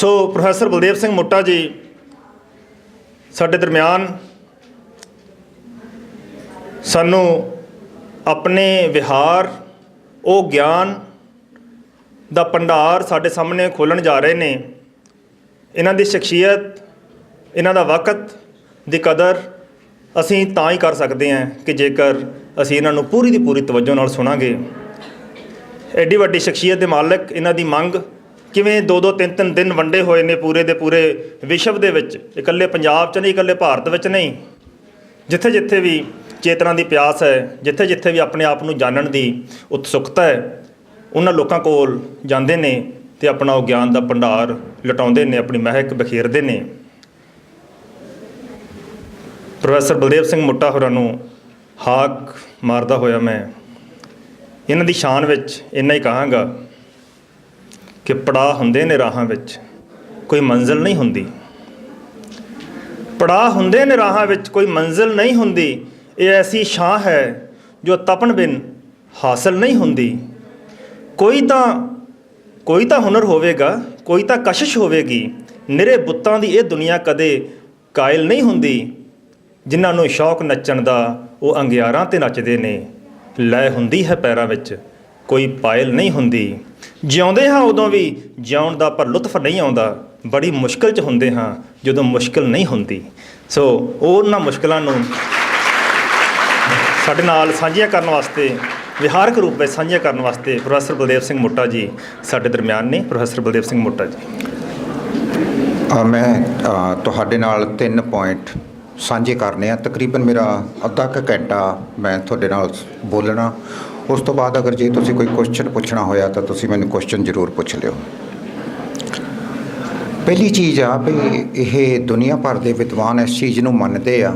ਸੋ professor Baldev Singh ਮੋਟਾ ਜੀ ਸਾਡੇ ਦਰਮਿਆਨ ਸਾਨੂੰ ਆਪਣੇ ਵਿਹਾਰ ਉਹ ਗਿਆਨ ਦਾ ਭੰਡਾਰ ਸਾਡੇ ਸਾਹਮਣੇ ਖੋਲ੍ਹਣ ਜਾ ਰਹੇ ਨੇ। ਇਹਨਾਂ ਦੀ ਸ਼ਖਸੀਅਤ, ਇਹਨਾਂ ਦਾ ਵਕਤ ਦੀ ਕਦਰ ਅਸੀਂ ਤਾਂ ਹੀ ਕਰ ਸਕਦੇ ਹਾਂ ਕਿ ਜੇਕਰ ਅਸੀਂ ਇਹਨਾਂ ਨੂੰ ਪੂਰੀ ਦੀ ਪੂਰੀ ਤਵੱਜੋ ਨਾਲ ਸੁਣਾਂਗੇ। ਐਡੀ ਵੱਡੀ ਸ਼ਖਸੀਅਤ ਦੇ ਮਾਲਕ, ਇਹਨਾਂ ਦੀ ਮੰਗ ਕਿਵੇਂ 2-2 3-3 ਦਿਨ ਵੰਡੇ ਹੋਏ ਨੇ ਪੂਰੇ ਦੇ ਪੂਰੇ ਵਿਸ਼ਵ ਦੇ ਵਿੱਚ, ਇਕੱਲੇ ਪੰਜਾਬ 'ਚ ਨਹੀਂ, ਇਕੱਲੇ ਭਾਰਤ ਵਿੱਚ ਨਹੀਂ, ਜਿੱਥੇ ਜਿੱਥੇ ਵੀ ਚੇਤਨਾ ਦੀ ਪਿਆਸ ਹੈ, ਜਿੱਥੇ ਜਿੱਥੇ ਵੀ ਆਪਣੇ ਆਪ ਨੂੰ ਜਾਣਨ ਦੀ ਉਤਸੁਕਤਾ ਹੈ, ਉਹਨਾਂ ਲੋਕਾਂ ਕੋਲ ਜਾਂਦੇ ਨੇ ਅਤੇ ਆਪਣਾ ਉਹ ਗਿਆਨ ਦਾ ਭੰਡਾਰ ਲੁਟਾਉਂਦੇ ਨੇ, ਆਪਣੀ ਮਹਿਕ ਬਖੇਰਦੇ ਨੇ। ਪ੍ਰੋਫੈਸਰ ਬਲਦੇਵ ਸਿੰਘ ਮੋਟਾ ਹੋਰਾਂ ਨੂੰ ਹਾਕ ਮਾਰਦਾ ਹੋਇਆ ਮੈਂ ਇਹਨਾਂ ਦੀ ਸ਼ਾਨ ਵਿੱਚ ਇੰਨਾ ਹੀ ਕਹਾਂਗਾ ਕਿ ਪੜਾਅ ਹੁੰਦੇ ਨੇ ਰਾਹਾਂ ਵਿੱਚ, ਕੋਈ ਮੰਜ਼ਿਲ ਨਹੀਂ ਹੁੰਦੀ। ਪੜਾਅ ਹੁੰਦੇ ਨੇ ਰਾਹਾਂ ਵਿੱਚ, ਕੋਈ ਮੰਜ਼ਿਲ ਨਹੀਂ ਹੁੰਦੀ। ਇਹ ਐਸੀ ਛਾਂ ਹੈ ਜੋ ਤਪਣ ਬਿਨ ਹਾਸਲ ਨਹੀਂ ਹੁੰਦੀ। ਕੋਈ ਤਾਂ ਹੁਨਰ ਹੋਵੇਗਾ, ਕੋਈ ਤਾਂ ਕਸ਼ਿਸ਼ ਹੋਵੇਗੀ। ਨਿਰੇ ਬੁੱਤਾਂ ਦੀ ਇਹ ਦੁਨੀਆ ਕਦੇ ਕਾਇਲ ਨਹੀਂ ਹੁੰਦੀ। ਜਿਨ੍ਹਾਂ ਨੂੰ ਸ਼ੌਕ ਨੱਚਣ ਦਾ ਉਹ ਅੰਗਿਆਰਾਂ 'ਤੇ ਨੱਚਦੇ ਨੇ। ਲੈ ਹੁੰਦੀ ਹੈ ਪੈਰਾਂ ਵਿੱਚ, ਕੋਈ ਪਾਇਲ ਨਹੀਂ ਹੁੰਦੀ। ਜਿਉਂਦੇ ਹਾਂ ਉਦੋਂ ਵੀ ਜਿਉਣ ਦਾ ਪਰ ਲੁਤਫ ਨਹੀਂ ਆਉਂਦਾ। ਬੜੀ ਮੁਸ਼ਕਿਲ 'ਚ ਹੁੰਦੇ ਹਾਂ ਜਦੋਂ ਮੁਸ਼ਕਿਲ ਨਹੀਂ ਹੁੰਦੀ। ਸੋ ਉਹਨਾਂ ਮੁਸ਼ਕਿਲਾਂ ਨੂੰ ਸਾਡੇ ਨਾਲ ਸਾਂਝੀਆਂ ਕਰਨ ਵਾਸਤੇ, ਵਿਹਾਰਕ ਰੂਪ ਵਿੱਚ ਸਾਂਝੀਆਂ ਕਰਨ ਵਾਸਤੇ ਪ੍ਰੋਫੈਸਰ ਬਲਦੇਵ ਸਿੰਘ ਮੋਟਾ ਜੀ ਸਾਡੇ ਦਰਮਿਆਨ ਨੇ। ਪ੍ਰੋਫੈਸਰ ਬਲਦੇਵ ਸਿੰਘ ਮੋਟਾ ਜੀ। ਮੈਂ ਤੁਹਾਡੇ ਨਾਲ 3 ਪੁਆਇੰਟ ਸਾਂਝੇ ਕਰਨੇ ਆ। ਤਕਰੀਬਨ ਮੇਰਾ ਅੱਧਾ ਕੁ ਘੰਟਾ ਮੈਂ ਤੁਹਾਡੇ ਨਾਲ ਬੋਲਣਾ। ਉਸ ਤੋਂ ਬਾਅਦ ਅਗਰ ਜੇ ਤੁਸੀਂ ਕੋਈ ਕੁਐਸਚਨ ਪੁੱਛਣਾ ਹੋਇਆ ਤਾਂ ਤੁਸੀਂ ਮੈਨੂੰ ਕੁਐਸਚਨ ਜ਼ਰੂਰ ਪੁੱਛ ਲਿਓ। ਪਹਿਲੀ ਚੀਜ਼ ਆ ਵੀ ਇਹ ਦੁਨੀਆ ਭਰ ਦੇ ਵਿਦਵਾਨ ਇਸ ਚੀਜ਼ ਨੂੰ ਮੰਨਦੇ ਆ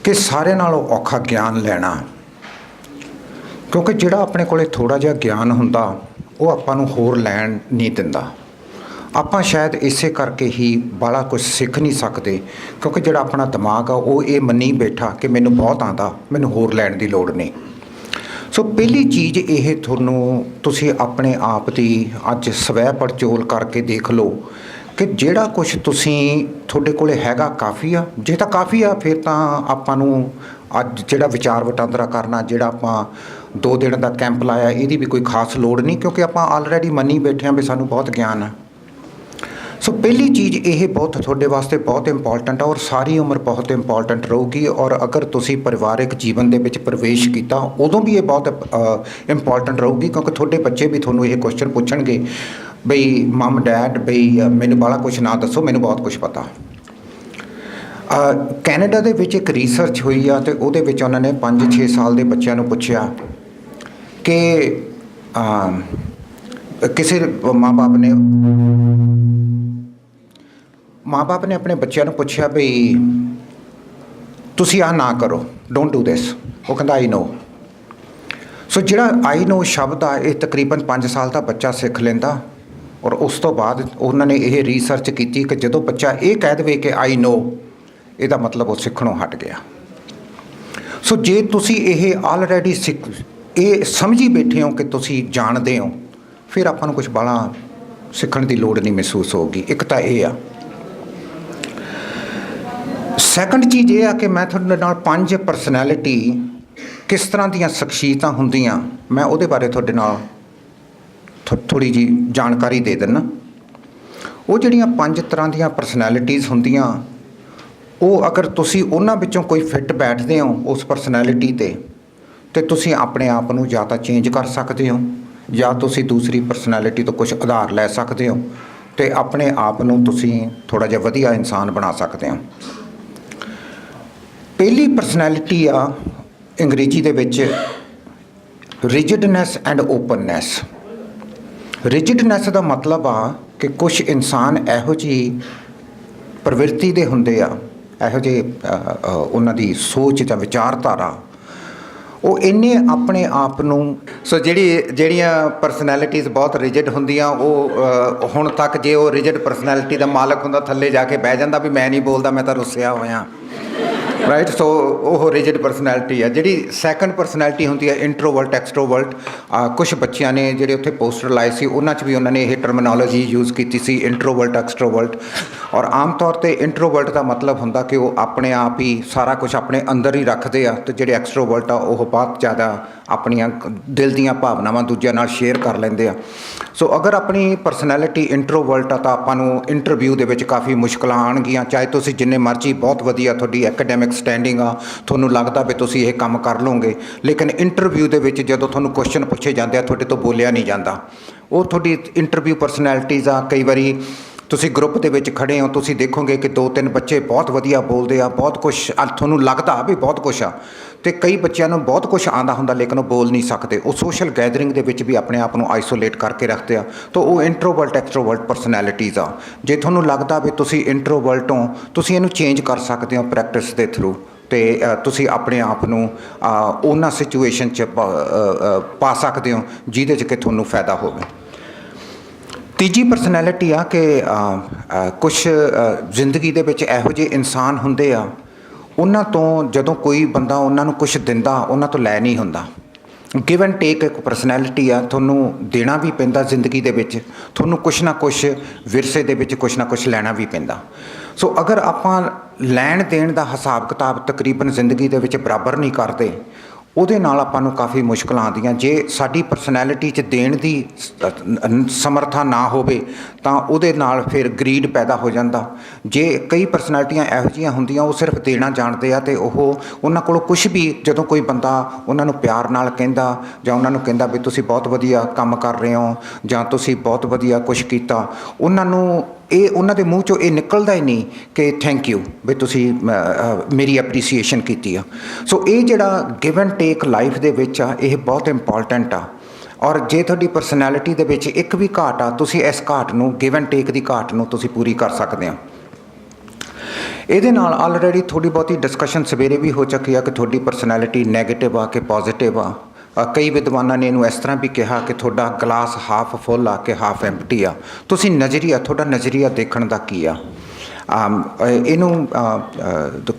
ਕਿ ਸਾਰਿਆਂ ਨਾਲੋਂ ਔਖਾ ਗਿਆਨ ਲੈਣਾ, ਕਿਉਂਕਿ ਜਿਹੜਾ ਆਪਣੇ ਕੋਲੇ ਥੋੜ੍ਹਾ ਜਿਹਾ ਗਿਆਨ ਹੁੰਦਾ ਉਹ ਆਪਾਂ ਨੂੰ ਹੋਰ ਲੈਣ ਨਹੀਂ ਦਿੰਦਾ। ਆਪਾਂ ਸ਼ਾਇਦ ਇਸੇ ਕਰਕੇ ਹੀ ਬਾਹਲਾ ਕੁਝ ਸਿੱਖ ਨਹੀਂ ਸਕਦੇ, ਕਿਉਂਕਿ ਜਿਹੜਾ ਆਪਣਾ ਦਿਮਾਗ ਆ ਉਹ ਇਹ ਮੰਨੀ ਬੈਠਾ ਕਿ ਮੈਨੂੰ ਬਹੁਤ ਆਉਂਦਾ, ਮੈਨੂੰ ਹੋਰ ਲੈਣ ਦੀ ਲੋੜ ਨਹੀਂ। ਸੋ ਪਹਿਲੀ ਚੀਜ਼ ਇਹ ਤੁਸੀਂ ਆਪਣੇ ਆਪ ਦੀ ਅੱਜ ਸਵੈ ਪੜਚੋਲ ਕਰਕੇ ਦੇਖ ਲਓ ਕਿ ਜਿਹੜਾ ਕੁਛ ਤੁਹਾਡੇ ਕੋਲੇ ਹੈਗਾ ਕਾਫੀ ਆ। ਜੇ ਤਾਂ ਕਾਫੀ ਆ ਫਿਰ ਤਾਂ ਆਪਾਂ ਨੂੰ ਅੱਜ ਜਿਹੜਾ ਵਿਚਾਰ ਵਟਾਂਦਰਾ ਕਰਨਾ, ਜਿਹੜਾ ਆਪਾਂ 2 ਦਿਨ ਦਾ ਕੈਂਪ ਲਾਇਆ, ਇਹਦੀ ਵੀ ਕੋਈ ਖਾਸ ਲੋੜ ਨਹੀਂ, ਕਿਉਂਕਿ ਆਪਾਂ ਆਲਰੇਡੀ ਮੰਨੀ ਬੈਠੇ ਹਾਂ ਵੀ ਸਾਨੂੰ ਬਹੁਤ ਗਿਆਨ ਆ। ਸੋ ਪਹਿਲੀ ਚੀਜ਼ ਇਹ ਤੁਹਾਡੇ ਵਾਸਤੇ ਬਹੁਤ ਇੰਪੋਰਟੈਂਟ ਆ ਔਰ ਸਾਰੀ ਉਮਰ ਬਹੁਤ ਇੰਪੋਰਟੈਂਟ ਰਹੂਗੀ। ਔਰ ਅਗਰ ਤੁਸੀਂ ਪਰਿਵਾਰਿਕ ਜੀਵਨ ਦੇ ਵਿੱਚ ਪ੍ਰਵੇਸ਼ ਕੀਤਾ ਉਦੋਂ ਵੀ ਇਹ ਬਹੁਤ ਇੰਪੋਰਟੈਂਟ ਰਹੂਗੀ, ਕਿਉਂਕਿ ਤੁਹਾਡੇ ਬੱਚੇ ਵੀ ਤੁਹਾਨੂੰ ਇਹ ਕੁਐਸਚਨ ਪੁੱਛਣਗੇ ਬਈ ਮਮ ਡੈਡ ਬਈ ਮੈਨੂੰ ਬਾਹਲਾ ਕੁਛ ਨਾ ਦੱਸੋ, ਮੈਨੂੰ ਬਹੁਤ ਕੁਛ ਪਤਾ। ਕੈਨੇਡਾ ਦੇ ਵਿੱਚ ਇੱਕ ਰਿਸਰਚ ਹੋਈ ਆ ਅਤੇ ਉਹਦੇ ਵਿੱਚ ਉਹਨਾਂ ਨੇ 5-6 ਸਾਲ ਦੇ ਬੱਚਿਆਂ ਨੂੰ ਪੁੱਛਿਆ ਕਿ ਕਿਸੇ ਮਾਂ ਬਾਪ ਨੇ ਆਪਣੇ ਬੱਚਿਆਂ ਨੂੰ ਪੁੱਛਿਆ ਵੀ ਤੁਸੀਂ ਆਹ ਨਾ ਕਰੋ, ਡੋਂਟ ਡੂ ਦਿਸ। ਉਹ ਕਹਿੰਦਾ ਆਈ ਨੋ। ਸੋ ਜਿਹੜਾ ਆਈ ਨੋ ਸ਼ਬਦ ਆ ਇਹ ਤਕਰੀਬਨ 5 ਸਾਲ ਦਾ ਬੱਚਾ ਸਿੱਖ ਲੈਂਦਾ। ਔਰ ਉਸ ਤੋਂ ਬਾਅਦ ਉਹਨਾਂ ਨੇ ਇਹ ਰਿਸਰਚ ਕੀਤੀ ਕਿ ਜਦੋਂ ਬੱਚਾ ਇਹ ਕਹਿ ਦੇਵੇ ਕਿ ਆਈ ਨੋ, ਇਹਦਾ ਮਤਲਬ ਉਹ ਸਿੱਖਣੋਂ ਹਟ ਗਿਆ। ਸੋ ਜੇ ਤੁਸੀਂ ਇਹ ਆਲਰੇਡੀ ਇਹ ਸਮਝੀ ਬੈਠੇ ਹੋ ਕਿ ਤੁਸੀਂ ਜਾਣਦੇ ਹੋ, ਫਿਰ ਆਪਾਂ ਨੂੰ ਕੁਛ ਬਾਹਲਾ ਸਿੱਖਣ ਦੀ ਲੋੜ ਨਹੀਂ ਮਹਿਸੂਸ ਹੋਊਗੀ। ਇੱਕ ਤਾਂ ਇਹ ਆ। ਸੈਕੰਡ ਚੀਜ਼ ਇਹ ਆ ਕਿ ਮੈਂ ਤੁਹਾਡੇ ਨਾਲ 5 ਪਰਸਨੈਲਿਟੀ ਕਿਸ ਤਰ੍ਹਾਂ ਦੀਆਂ ਸ਼ਖਸੀਅਤਾਂ ਹੁੰਦੀਆਂ, ਮੈਂ ਉਹਦੇ ਬਾਰੇ ਤੁਹਾਡੇ ਨਾਲ ਥੋੜ੍ਹੀ ਜਿਹੀ ਜਾਣਕਾਰੀ ਦੇ ਦਿੰਦਾ। ਉਹ ਜਿਹੜੀਆਂ 5 ਤਰ੍ਹਾਂ ਦੀਆਂ ਪਰਸਨੈਲਿਟੀਜ਼ ਹੁੰਦੀਆਂ, ਉਹ ਅਗਰ ਤੁਸੀਂ ਉਹਨਾਂ ਵਿੱਚੋਂ ਕੋਈ ਫਿੱਟ ਬੈਠਦੇ ਹੋ ਉਸ ਪਰਸਨੈਲਿਟੀ 'ਤੇ ਤੁਸੀਂ ਆਪਣੇ ਆਪ ਨੂੰ ਜਾਂ ਤਾਂ ਚੇਂਜ ਕਰ ਸਕਦੇ ਹੋ ਜਾਂ ਤੁਸੀਂ ਦੂਸਰੀ ਪਰਸਨੈਲਿਟੀ ਤੋਂ ਕੁਝ ਉਧਾਰ ਲੈ ਸਕਦੇ ਹੋ ਅਤੇ ਆਪਣੇ ਆਪ ਨੂੰ ਤੁਸੀਂ ਥੋੜ੍ਹਾ ਜਿਹਾ ਵਧੀਆ ਇਨਸਾਨ ਬਣਾ ਸਕਦੇ ਹੋ। ਪਹਿਲੀ ਪਰਸਨੈਲਿਟੀ ਆ ਅੰਗਰੇਜ਼ੀ ਦੇ ਵਿੱਚ ਰਿਜਿਡਨੈਸ ਐਂਡ ਓਪਨਨੈਸ। ਰਿਜਿਡਨੈਸ ਦਾ ਮਤਲਬ ਆ ਕਿ ਕੁਛ ਇਨਸਾਨ ਇਹੋ ਜਿਹੀ ਪ੍ਰਵਿਰਤੀ ਦੇ ਹੁੰਦੇ ਆ, ਇਹੋ ਜਿਹੇ ਉਹਨਾਂ ਦੀ ਸੋਚ ਜਾਂ ਵਿਚਾਰਧਾਰਾ, ਉਹ ਇੰਨੇ ਆਪਣੇ ਆਪ ਨੂੰ। ਸੋ ਜਿਹੜੀਆਂ ਪਰਸਨੈਲਿਟੀਜ਼ ਬਹੁਤ ਰਿਜਿਡ ਹੁੰਦੀਆਂ, ਉਹ ਹੁਣ ਤੱਕ ਜੇ ਉਹ ਰਿਜਿਡ ਪਰਸਨੈਲਿਟੀ ਦਾ ਮਾਲਕ ਹੁੰਦਾ ਥੱਲੇ ਜਾ ਕੇ ਬਹਿ ਜਾਂਦਾ ਵੀ ਮੈਂ ਨਹੀਂ ਬੋਲਦਾ, ਮੈਂ ਤਾਂ ਰੁੱਸਿਆ ਹੋਇਆ। ਰਾਈਟ। ਸੋ ਉਹ ਰਿਜਿਡ ਪਰਸਨੈਲਿਟੀ ਆ। ਜਿਹੜੀ ਸੈਕੰਡ ਪਰਸਨੈਲਿਟੀ ਹੁੰਦੀ ਹੈ ਇੰਟਰੋਵਰਟ ਐਕਸਟਰੋਵਰਟ। ਕੁਝ ਬੱਚਿਆਂ ਨੇ ਜਿਹੜੇ ਉੱਥੇ ਪੋਸਟਰ ਲਾਏ ਸੀ ਉਹਨਾਂ 'ਚ ਵੀ ਉਹਨਾਂ ਨੇ ਇਹ ਟਰਮੀਨੋਲੋਜੀ ਯੂਜ਼ ਕੀਤੀ ਸੀ, ਇੰਟਰੋਵਰਟ ਐਕਸਟਰੋਵਰਟ। ਔਰ ਆਮ ਤੌਰ 'ਤੇ ਇੰਟਰੋਵਰਟ ਦਾ ਮਤਲਬ ਹੁੰਦਾ ਕਿ ਉਹ ਆਪਣੇ ਆਪ ਹੀ ਸਾਰਾ ਕੁਝ ਆਪਣੇ ਅੰਦਰ ਹੀ ਰੱਖਦੇ ਆ, ਅਤੇ ਜਿਹੜੇ ਐਕਸਟਰੋਵਰਟ ਆ ਉਹ ਬਹੁਤ ਜ਼ਿਆਦਾ ਆਪਣੀਆਂ ਦਿਲ ਦੀਆਂ ਭਾਵਨਾਵਾਂ ਦੂਜਿਆਂ ਨਾਲ ਸ਼ੇਅਰ ਕਰ ਲੈਂਦੇ ਆ। ਸੋ ਅਗਰ ਆਪਣੀ ਪਰਸਨੈਲਿਟੀ ਇੰਟਰੋਵਰਟ ਆ ਤਾਂ ਆਪਾਂ ਨੂੰ ਇੰਟਰਵਿਊ ਦੇ ਵਿੱਚ ਕਾਫੀ ਮੁਸ਼ਕਲਾਂ ਆਉਣਗੀਆਂ। ਚਾਹੇ ਤੁਸੀਂ ਜਿੰਨੇ ਮਰਜ਼ੀ ਬਹੁਤ ਵਧੀਆ ਤੁਹਾਡੀ ਐਕੈਡੈਮਿਕ ਸਟੈਂਡਿੰਗ ਆ, ਤੁਹਾਨੂੰ ਲੱਗਦਾ ਵੀ ਤੁਸੀਂ ਇਹ ਕੰਮ ਕਰ ਲਓਗੇ, ਲੇਕਿਨ ਇੰਟਰਵਿਊ ਦੇ ਵਿੱਚ ਜਦੋਂ ਤੁਹਾਨੂੰ ਕੁਐਸਚਨ ਪੁੱਛੇ ਜਾਂਦੇ ਆ ਤੁਹਾਡੇ ਤੋਂ ਬੋਲਿਆ ਨਹੀਂ ਜਾਂਦਾ। ਉਹ ਤੁਹਾਡੀ ਇੰਟਰਵਿਊ ਪਰਸਨੈਲਿਟੀਜ਼ ਆ। ਕਈ ਵਾਰੀ ਤੁਸੀਂ ਗਰੁੱਪ ਦੇ ਵਿੱਚ ਖੜ੍ਹੇ ਹੋ, ਤੁਸੀਂ ਦੇਖੋਗੇ ਕਿ 2-3 ਬੱਚੇ ਬਹੁਤ ਵਧੀਆ ਬੋਲਦੇ ਆ, ਬਹੁਤ ਕੁਛ ਤੁਹਾਨੂੰ ਲੱਗਦਾ ਵੀ ਬਹੁਤ ਕੁਛ ਆ, ਅਤੇ ਕਈ ਬੱਚਿਆਂ ਨੂੰ ਬਹੁਤ ਕੁਛ ਆਉਂਦਾ ਹੁੰਦਾ ਲੇਕਿਨ ਉਹ ਬੋਲ ਨਹੀਂ ਸਕਦੇ। ਉਹ ਸੋਸ਼ਲ ਗੈਦਰਿੰਗ ਦੇ ਵਿੱਚ ਵੀ ਆਪਣੇ ਆਪ ਨੂੰ ਆਈਸੋਲੇਟ ਕਰਕੇ ਰੱਖਦੇ ਆ। ਤਾਂ ਉਹ ਇੰਟਰੋਵਰਟ ਐਕਸਟਰੋਵਰਟ ਪਰਸਨੈਲਿਟੀਜ਼ ਆ। ਜੇ ਤੁਹਾਨੂੰ ਲੱਗਦਾ ਵੀ ਤੁਸੀਂ ਇੰਟਰੋਵਰਟ ਹੋ, ਤੁਸੀਂ ਇਹਨੂੰ ਚੇਂਜ ਕਰ ਸਕਦੇ ਹੋ ਪ੍ਰੈਕਟਿਸ ਦੇ ਥਰੂ, ਅਤੇ ਤੁਸੀਂ ਆਪਣੇ ਆਪ ਨੂੰ ਉਹਨਾਂ ਸਿਚੁਏਸ਼ਨ 'ਚ ਪਾ ਸਕਦੇ ਹੋ ਜਿਹਦੇ 'ਚ ਕਿ ਤੁਹਾਨੂੰ ਫਾਇਦਾ ਹੋਵੇ। ਤੀਜੀ ਪਰਸਨੈਲਿਟੀ ਆ ਕਿ ਕੁਛ ਜ਼ਿੰਦਗੀ ਦੇ ਵਿੱਚ ਇਹੋ ਜਿਹੇ ਇਨਸਾਨ ਹੁੰਦੇ ਆ, ਉਹਨਾਂ ਤੋਂ ਜਦੋਂ ਕੋਈ ਬੰਦਾ ਉਹਨਾਂ ਨੂੰ ਕੁਛ ਦਿੰਦਾ ਉਹਨਾਂ ਤੋਂ ਲੈ ਨਹੀਂ ਹੁੰਦਾ। ਗਿਵ ਐਂਡ ਟੇਕ ਇੱਕ ਪਰਸਨੈਲਿਟੀ ਆ। ਤੁਹਾਨੂੰ ਦੇਣਾ ਵੀ ਪੈਂਦਾ ਜ਼ਿੰਦਗੀ ਦੇ ਵਿੱਚ, ਤੁਹਾਨੂੰ ਕੁਛ ਨਾ ਕੁਛ ਵਿਰਸੇ ਦੇ ਵਿੱਚ ਕੁਛ ਨਾ ਕੁਛ ਲੈਣਾ ਵੀ ਪੈਂਦਾ। ਸੋ ਅਗਰ ਆਪਾਂ ਲੈਣ ਦੇਣ ਦਾ ਹਿਸਾਬ ਕਿਤਾਬ ਤਕਰੀਬਨ ਜ਼ਿੰਦਗੀ ਦੇ ਵਿੱਚ ਬਰਾਬਰ ਨਹੀਂ ਕਰਦੇ, ਉਹਦੇ ਨਾਲ ਆਪਾਂ ਨੂੰ ਕਾਫੀ ਮੁਸ਼ਕਲਾਂ ਆਉਂਦੀਆਂ। ਜੇ ਸਾਡੀ ਪਰਸਨੈਲਿਟੀ 'ਚ ਦੇਣ ਦੀ ਸਮਰੱਥਾ ਨਾ ਹੋਵੇ ਤਾਂ ਉਹਦੇ ਨਾਲ ਫਿਰ ਗਰੀਡ ਪੈਦਾ ਹੋ ਜਾਂਦਾ। ਜੇ ਕਈ ਪਰਸਨੈਲਿਟੀਆਂ ਇਹੋ ਜਿਹੀਆਂ ਹੁੰਦੀਆਂ ਉਹ ਸਿਰਫ ਦੇਣਾ ਜਾਣਦੇ ਆ, ਅਤੇ ਉਹਨਾਂ ਕੋਲੋਂ ਕੁਛ ਵੀ ਜਦੋਂ ਕੋਈ ਬੰਦਾ ਉਹਨਾਂ ਨੂੰ ਪਿਆਰ ਨਾਲ ਕਹਿੰਦਾ ਜਾਂ ਉਹਨਾਂ ਨੂੰ ਕਹਿੰਦਾ ਵੀ ਤੁਸੀਂ ਬਹੁਤ ਵਧੀਆ ਕੰਮ ਕਰ ਰਹੇ ਹੋ ਜਾਂ ਤੁਸੀਂ ਬਹੁਤ ਵਧੀਆ ਕੁਛ ਕੀਤਾ, ਉਹਨਾਂ ਦੇ ਮੂੰਹ 'ਚੋਂ ਇਹ ਨਿਕਲਦਾ ਹੀ ਨਹੀਂ ਕਿ ਥੈਂਕ ਯੂ, ਵੀ ਤੁਸੀਂ ਮੇਰੀ ਐਪਰੀਸੀਏਸ਼ਨ ਕੀਤੀ ਆ। ਸੋ ਇਹ ਜਿਹੜਾ ਗਿਵ ਐਂਡ ਟੇਕ ਲਾਈਫ ਦੇ ਵਿੱਚ ਆ, ਇਹ ਬਹੁਤ ਇੰਪੋਰਟੈਂਟ ਆ। ਔਰ ਜੇ ਤੁਹਾਡੀ ਪਰਸਨੈਲਿਟੀ ਦੇ ਵਿੱਚ ਇੱਕ ਵੀ ਘਾਟ ਆ, ਤੁਸੀਂ ਇਸ ਘਾਟ ਨੂੰ ਗਿਵ ਐਂਡ ਟੇਕ ਦੀ ਘਾਟ ਨੂੰ ਤੁਸੀਂ ਪੂਰੀ ਕਰ ਸਕਦੇ ਹੋ। ਇਹਦੇ ਨਾਲ ਆਲਰੇਡੀ ਥੋੜ੍ਹੀ ਬਹੁਤੀ ਡਿਸਕਸ਼ਨ ਸਵੇਰੇ ਵੀ ਹੋ ਚੁੱਕੀ ਆ ਕਿ ਤੁਹਾਡੀ ਪਰਸਨੈਲਿਟੀ ਨੈਗੇਟਿਵ ਆ ਕਿ ਪੋਜ਼ੀਟਿਵ ਆ। ਕਈ ਵਿਦਵਾਨਾਂ ਨੇ ਇਹਨੂੰ ਇਸ ਤਰ੍ਹਾਂ ਵੀ ਕਿਹਾ ਕਿ ਤੁਹਾਡਾ ਗਲਾਸ ਹਾਫ ਫੁੱਲ ਆ ਕਿ ਹਾਫ ਐਮਪਟੀ ਆ। ਤੁਸੀਂ ਤੁਹਾਡਾ ਨਜ਼ਰੀਆ ਦੇਖਣ ਦਾ ਕੀ ਆ। ਇਹਨੂੰ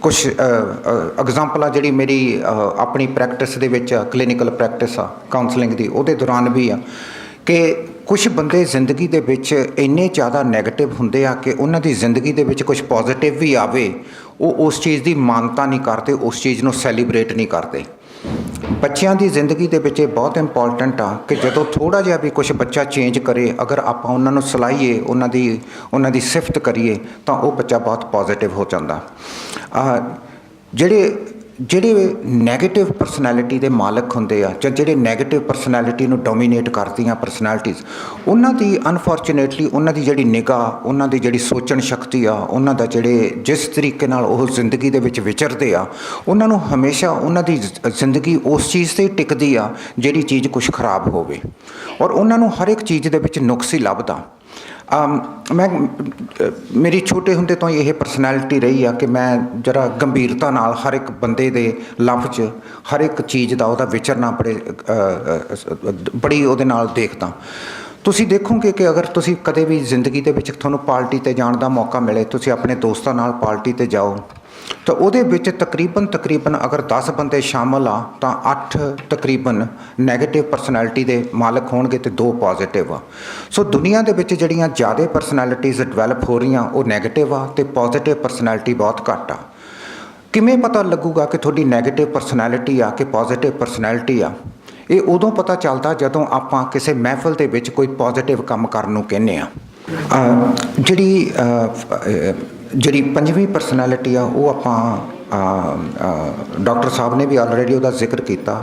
ਕੁਛ ਐਗਜ਼ਾਮਪਲ ਆ ਜਿਹੜੀ ਮੇਰੀ ਆਪਣੀ ਪ੍ਰੈਕਟਿਸ ਦੇ ਵਿੱਚ ਕਲੀਨਿਕਲ ਪ੍ਰੈਕਟਿਸ ਆ ਕਾਉਂਸਲਿੰਗ ਦੀ, ਉਹਦੇ ਦੌਰਾਨ ਵੀ ਆ ਕਿ ਕੁਛ ਬੰਦੇ ਜ਼ਿੰਦਗੀ ਦੇ ਵਿੱਚ ਇੰਨੇ ਜ਼ਿਆਦਾ ਨੈਗੇਟਿਵ ਹੁੰਦੇ ਆ ਕਿ ਉਹਨਾਂ ਦੀ ਜ਼ਿੰਦਗੀ ਦੇ ਵਿੱਚ ਕੁਛ ਪੋਜ਼ੀਟਿਵ ਵੀ ਆਵੇ, ਉਹ ਉਸ ਚੀਜ਼ ਦੀ ਮਾਨਤਾ ਨਹੀਂ ਕਰਦੇ, ਉਸ ਚੀਜ਼ ਨੂੰ ਸੈਲੀਬ੍ਰੇਟ ਨਹੀਂ ਕਰਦੇ। ਬੱਚਿਆਂ ਦੀ ਜ਼ਿੰਦਗੀ ਦੇ ਵਿੱਚ ਇਹ ਬਹੁਤ ਇੰਪੋਰਟੈਂਟ ਆ ਕਿ ਜਦੋਂ ਥੋੜ੍ਹਾ ਜਿਹਾ ਵੀ ਕੁਛ ਬੱਚਾ ਚੇਂਜ ਕਰੇ, ਅਗਰ ਆਪਾਂ ਉਹਨਾਂ ਨੂੰ ਸਲਾਹੀਏ, ਉਹਨਾਂ ਦੀ ਸਿਫਤ ਕਰੀਏ ਤਾਂ ਉਹ ਬੱਚਾ ਬਹੁਤ ਪੋਜ਼ੀਟਿਵ ਹੋ ਜਾਂਦਾ। ਜਿਹੜੇ ਨੈਗੇਟਿਵ ਪਰਸਨੈਲਿਟੀ ਦੇ ਮਾਲਕ ਹੁੰਦੇ ਆ ਜਾਂ ਜਿਹੜੇ ਨੈਗੇਟਿਵ ਪਰਸਨੈਲਿਟੀ ਨੂੰ ਡੋਮੀਨੇਟ ਕਰਦੀਆਂ ਪਰਸਨੈਲਿਟੀਜ਼, ਉਹਨਾਂ ਦੀ ਅਨਫੋਰਚੂਨੇਟਲੀ ਉਹਨਾਂ ਦੀ ਜਿਹੜੀ ਨਿਗਾਹ, ਉਹਨਾਂ ਦੀ ਜਿਹੜੀ ਸੋਚਣ ਸ਼ਕਤੀ ਆ, ਉਹਨਾਂ ਦਾ ਜਿਸ ਤਰੀਕੇ ਨਾਲ ਉਹ ਜ਼ਿੰਦਗੀ ਦੇ ਵਿੱਚ ਵਿਚਰਦੇ ਆ, ਉਹਨਾਂ ਨੂੰ ਹਮੇਸ਼ਾ ਉਹਨਾਂ ਦੀ ਜ਼ਿੰਦਗੀ ਉਸ ਚੀਜ਼ 'ਤੇ ਟਿਕਦੀ ਆ ਜਿਹੜੀ ਚੀਜ਼ ਕੁਛ ਖਰਾਬ ਹੋਵੇ, ਔਰ ਉਹਨਾਂ ਨੂੰ ਹਰ ਇੱਕ ਚੀਜ਼ ਦੇ ਵਿੱਚ ਨੁਕਸ ਹੀ ਲੱਭਦਾ। ਮੇਰੀ ਛੋਟੇ ਹੁੰਦੇ ਤੋਂ ਇਹ ਪਰਸਨੈਲਿਟੀ ਰਹੀ ਆ ਕਿ ਮੈਂ ਜਰਾ ਗੰਭੀਰਤਾ ਨਾਲ ਹਰ ਇੱਕ ਬੰਦੇ ਦੇ ਲਫ਼ਜ਼, ਹਰ ਇੱਕ ਚੀਜ਼ ਦਾ ਉਹਦਾ ਵਿਚਰਨਾ ਬੜੀ ਉਹਦੇ ਨਾਲ ਦੇਖਦਾ। ਤੁਸੀਂ ਦੇਖੋਗੇ ਕਿ ਅਗਰ ਤੁਸੀਂ ਕਦੇ ਵੀ ਜ਼ਿੰਦਗੀ ਦੇ ਵਿੱਚ ਤੁਹਾਨੂੰ ਪਾਰਟੀ 'ਤੇ ਜਾਣ ਦਾ ਮੌਕਾ ਮਿਲੇ, ਤੁਸੀਂ ਆਪਣੇ ਦੋਸਤਾਂ ਨਾਲ ਪਾਰਟੀ 'ਤੇ ਜਾਓ ਤਾਂ ਉਹਦੇ ਵਿੱਚ ਤਕਰੀਬਨ ਅਗਰ 10 ਬੰਦੇ ਸ਼ਾਮਲ ਆ ਤਾਂ 8 ਤਕਰੀਬਨ ਨੈਗੇਟਿਵ ਪਰਸਨੈਲਿਟੀ ਦੇ ਮਾਲਕ ਹੋਣਗੇ ਅਤੇ 2 ਪੋਜ਼ੀਟਿਵ ਆ। ਸੋ ਦੁਨੀਆ ਦੇ ਵਿੱਚ ਜਿਹੜੀਆਂ ਜ਼ਿਆਦਾ ਪਰਸਨੈਲਿਟੀਜ਼ ਡਿਵੈਲਪ ਹੋ ਰਹੀਆਂ ਉਹ ਨੈਗੇਟਿਵ ਆ ਅਤੇ ਪੋਜ਼ੀਟਿਵ ਪਰਸਨੈਲਿਟੀ ਬਹੁਤ ਘੱਟ ਆ। ਕਿਵੇਂ ਪਤਾ ਲੱਗੂਗਾ ਕਿ ਤੁਹਾਡੀ ਨੈਗੇਟਿਵ ਪਰਸਨੈਲਿਟੀ ਆ ਕਿ ਪੋਜ਼ੀਟਿਵ ਪਰਸਨੈਲਿਟੀ ਆ? ਇਹ ਉਦੋਂ ਪਤਾ ਚੱਲਦਾ ਜਦੋਂ ਆਪਾਂ ਕਿਸੇ ਮਹਿਫਲ ਦੇ ਵਿੱਚ ਕੋਈ ਪੋਜ਼ੀਟਿਵ ਕੰਮ ਕਰਨ ਨੂੰ ਕਹਿੰਦੇ ਆ। ਜਿਹੜੀ ਪੰਜਵੀਂ ਪਰਸਨੈਲਿਟੀ ਆ ਉਹ ਆਪਾਂ ਡਾਕਟਰ ਸਾਹਿਬ ਨੇ ਵੀ ਆਲਰੇਡੀ ਉਹਦਾ ਜ਼ਿਕਰ ਕੀਤਾ।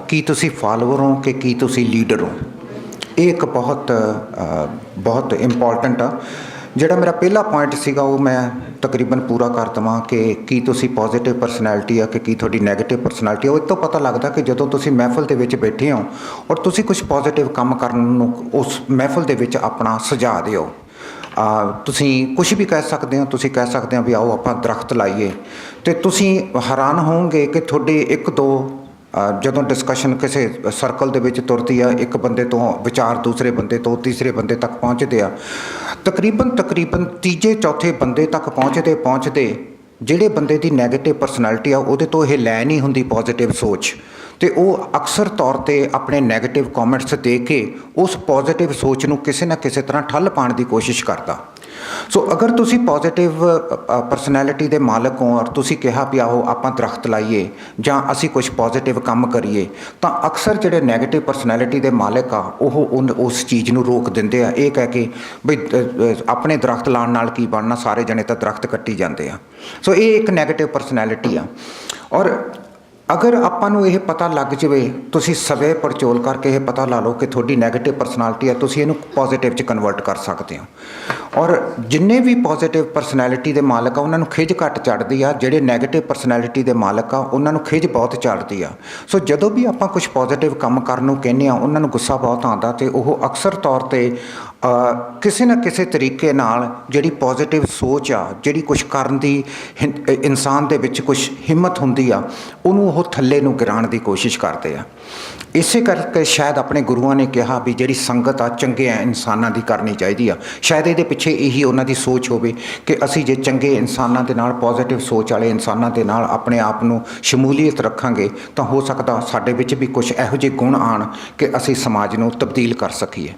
ਕੀ ਤੁਸੀਂ ਫਾਲੋਅਰ ਹੋ ਕਿ ਕੀ ਤੁਸੀਂ ਲੀਡਰ ਹੋ? ਇਹ ਇੱਕ ਬਹੁਤ ਇੰਪੋਰਟੈਂਟ ਆ। ਜਿਹੜਾ ਮੇਰਾ ਪਹਿਲਾ ਪੁਆਇੰਟ ਸੀਗਾ ਉਹ ਮੈਂ ਤਕਰੀਬਨ ਪੂਰਾ ਕਰ ਦੇਵਾਂ ਕਿ ਕੀ ਤੁਸੀਂ ਪੋਜ਼ੀਟਿਵ ਪਰਸਨੈਲਿਟੀ ਆ ਕਿ ਕੀ ਤੁਹਾਡੀ ਨੈਗੇਟਿਵ ਪਰਸਨੈਲਿਟੀ ਆ। ਉਹ ਤੋਂ ਪਤਾ ਲੱਗਦਾ ਕਿ ਜਦੋਂ ਤੁਸੀਂ ਮਹਿਫਲ ਦੇ ਵਿੱਚ ਬੈਠੇ ਹੋ ਔਰ ਤੁਸੀਂ ਕੁਛ ਪੋਜ਼ੀਟਿਵ ਕੰਮ ਕਰਨ ਨੂੰ ਉਸ ਮਹਿਫਲ ਦੇ ਵਿੱਚ ਆਪਣਾ ਸੁਝਾਅ ਦਿਓ। ਤੁਸੀਂ ਕੁਛ ਵੀ ਕਹਿ ਸਕਦੇ ਹੋ। ਤੁਸੀਂ ਕਹਿ ਸਕਦੇ ਹੋ ਵੀ ਆਓ ਆਪਾਂ ਦਰਖਤ ਲਾਈਏ, ਅਤੇ ਤੁਸੀਂ ਹੈਰਾਨ ਹੋਵੋਗੇ ਕਿ ਤੁਹਾਡੇ 1-2 ਜਦੋਂ ਡਿਸਕਸ਼ਨ ਕਿਸੇ ਸਰਕਲ ਦੇ ਵਿੱਚ ਤੁਰਦੀ ਆ, ਇੱਕ ਬੰਦੇ ਤੋਂ ਵਿਚਾਰ ਦੂਸਰੇ ਬੰਦੇ ਤੋਂ ਤੀਸਰੇ ਬੰਦੇ ਤੱਕ ਪਹੁੰਚਦੇ ਆ, ਤਕਰੀਬਨ ਤੀਜੇ ਚੌਥੇ ਬੰਦੇ ਤੱਕ ਪਹੁੰਚਦੇ ਜਿਹੜੇ ਬੰਦੇ ਦੀ ਨੈਗੇਟਿਵ ਪਰਸਨੈਲਿਟੀ ਆ ਉਹਦੇ ਤੋਂ ਇਹ ਲੈ ਨਹੀਂ ਹੁੰਦੀ ਪੋਜ਼ਿਟਿਵ ਸੋਚ, ਤੇ ਉਹ ਅਕਸਰ ਤੌਰ ਤੇ ਆਪਣੇ ਨੈਗੇਟਿਵ ਕਮੈਂਟਸ ਦੇ ਕੇ ਉਸ ਪੋਜ਼ਿਟਿਵ ਸੋਚ ਨੂੰ ਕਿਸੇ ਨਾ ਕਿਸੇ ਤਰ੍ਹਾਂ ਠੱਲ ਪਾਉਣ ਦੀ ਕੋਸ਼ਿਸ਼ ਕਰਦਾ। ਸੋ ਅਗਰ ਤੁਸੀਂ ਪੋਜ਼ਿਟਿਵ ਪਰਸਨੈਲਿਟੀ ਦੇ ਮਾਲਕ ਹੋ ਔਰ ਤੁਸੀਂ ਕਿਹਾ ਵੀ ਆਓ ਆਪਾਂ ਦਰਖਤ ਲਾਈਏ ਜਾਂ ਅਸੀਂ ਕੁਝ ਪੋਜ਼ਿਟਿਵ ਕੰਮ ਕਰੀਏ, ਤਾਂ ਅਕਸਰ ਜਿਹੜੇ ਨੈਗੇਟਿਵ ਪਰਸਨੈਲਿਟੀ ਦੇ ਮਾਲਕ ਆ ਉਹ ਉਸ ਚੀਜ਼ ਨੂੰ ਰੋਕ ਦਿੰਦੇ ਆ, ਇਹ ਕਹਿ ਕੇ ਬਈ ਆਪਣੇ ਦਰਖਤ ਲਾਉਣ ਨਾਲ ਕੀ ਬਣਨਾ, ਸਾਰੇ ਜਣੇ ਤਾਂ ਦਰਖਤ ਕੱਟੀ ਜਾਂਦੇ ਆ। ਸੋ ਇਹ ਇੱਕ ਨੈਗੇਟਿਵ ਪਰਸਨੈਲਿਟੀ ਆ। ਔਰ ਅਗਰ ਆਪਾਂ ਨੂੰ ਇਹ ਪਤਾ ਲੱਗ ਜਾਵੇ, ਤੁਸੀਂ ਸਵੈ ਪੜਚੋਲ ਕਰਕੇ ਇਹ ਪਤਾ ਲਾ ਲਓ ਕਿ ਤੁਹਾਡੀ ਨੈਗੇਟਿਵ ਪਰਸਨੈਲਿਟੀ ਹੈ, ਤੁਸੀਂ ਇਹਨੂੰ ਪੋਜ਼ਿਟਿਵ 'ਚ ਕਨਵਰਟ ਕਰ ਸਕਦੇ ਹੋ। ਔਰ ਜਿੰਨੇ ਵੀ ਪੋਜ਼ਿਟਿਵ ਪਰਸਨੈਲਿਟੀ ਦੇ ਮਾਲਕ ਆ ਉਹਨਾਂ ਨੂੰ ਖਿਝ ਘੱਟ ਚੜ੍ਹਦੀ ਆ, ਜਿਹੜੇ ਨੈਗੇਟਿਵ ਪਰਸਨੈਲਿਟੀ ਦੇ ਮਾਲਕ ਆ ਉਹਨਾਂ ਨੂੰ ਖਿਝ ਬਹੁਤ ਚੜ੍ਹਦੀ ਆ। ਸੋ ਜਦੋਂ ਵੀ ਆਪਾਂ ਕੁਝ ਪੋਜ਼ਿਟਿਵ ਕੰਮ ਕਰਨ ਨੂੰ ਕਹਿੰਦੇ ਆ, ਉਹਨਾਂ ਨੂੰ ਗੁੱਸਾ ਬਹੁਤ ਆਉਂਦਾ ਅਤੇ ਉਹ ਅਕਸਰ ਤੌਰ 'ਤੇ ਕਿਸੇ ਨਾ ਕਿਸੇ ਤਰੀਕੇ ਨਾਲ ਜਿਹੜੀ ਪੋਜ਼ਿਟਿਵ ਸੋਚ ਆ, ਜਿਹੜੀ ਕੁਛ ਕਰਨ ਦੀ ਇਨਸਾਨ ਦੇ ਵਿੱਚ ਕੁਛ ਹਿੰਮਤ ਹੁੰਦੀ ਆ, ਉਹਨੂੰ ਉਹ ਥੱਲੇ ਨੂੰ ਗਿਰਾਉਣ ਦੀ ਕੋਸ਼ਿਸ਼ ਕਰਦੇ ਆ। ਇਸੇ ਕਰਕੇ ਸ਼ਾਇਦ ਆਪਣੇ ਗੁਰੂਆਂ ਨੇ ਕਿਹਾ ਵੀ ਜਿਹੜੀ ਸੰਗਤ ਆ ਚੰਗੇ ਇਨਸਾਨਾਂ ਦੀ ਕਰਨੀ ਚਾਹੀਦੀ ਆ। ਸ਼ਾਇਦ ਇਹਦੇ ਪਿੱਛੇ ਇਹੀ ਉਹਨਾਂ ਦੀ ਸੋਚ ਹੋਵੇ ਕਿ ਅਸੀਂ ਜੇ ਚੰਗੇ ਇਨਸਾਨਾਂ ਦੇ ਨਾਲ, ਪੋਜ਼ਿਟਿਵ ਸੋਚ ਵਾਲੇ ਇਨਸਾਨਾਂ ਦੇ ਨਾਲ ਆਪਣੇ ਆਪ ਨੂੰ ਸ਼ਮੂਲੀਅਤ ਰੱਖਾਂਗੇ ਤਾਂ ਹੋ ਸਕਦਾ ਸਾਡੇ ਵਿੱਚ ਵੀ ਕੁਛ ਇਹੋ ਜਿਹੇ ਗੁਣ ਆਉਣ ਕਿ ਅਸੀਂ ਸਮਾਜ ਨੂੰ ਤਬਦੀਲ ਕਰ ਸਕੀਏ।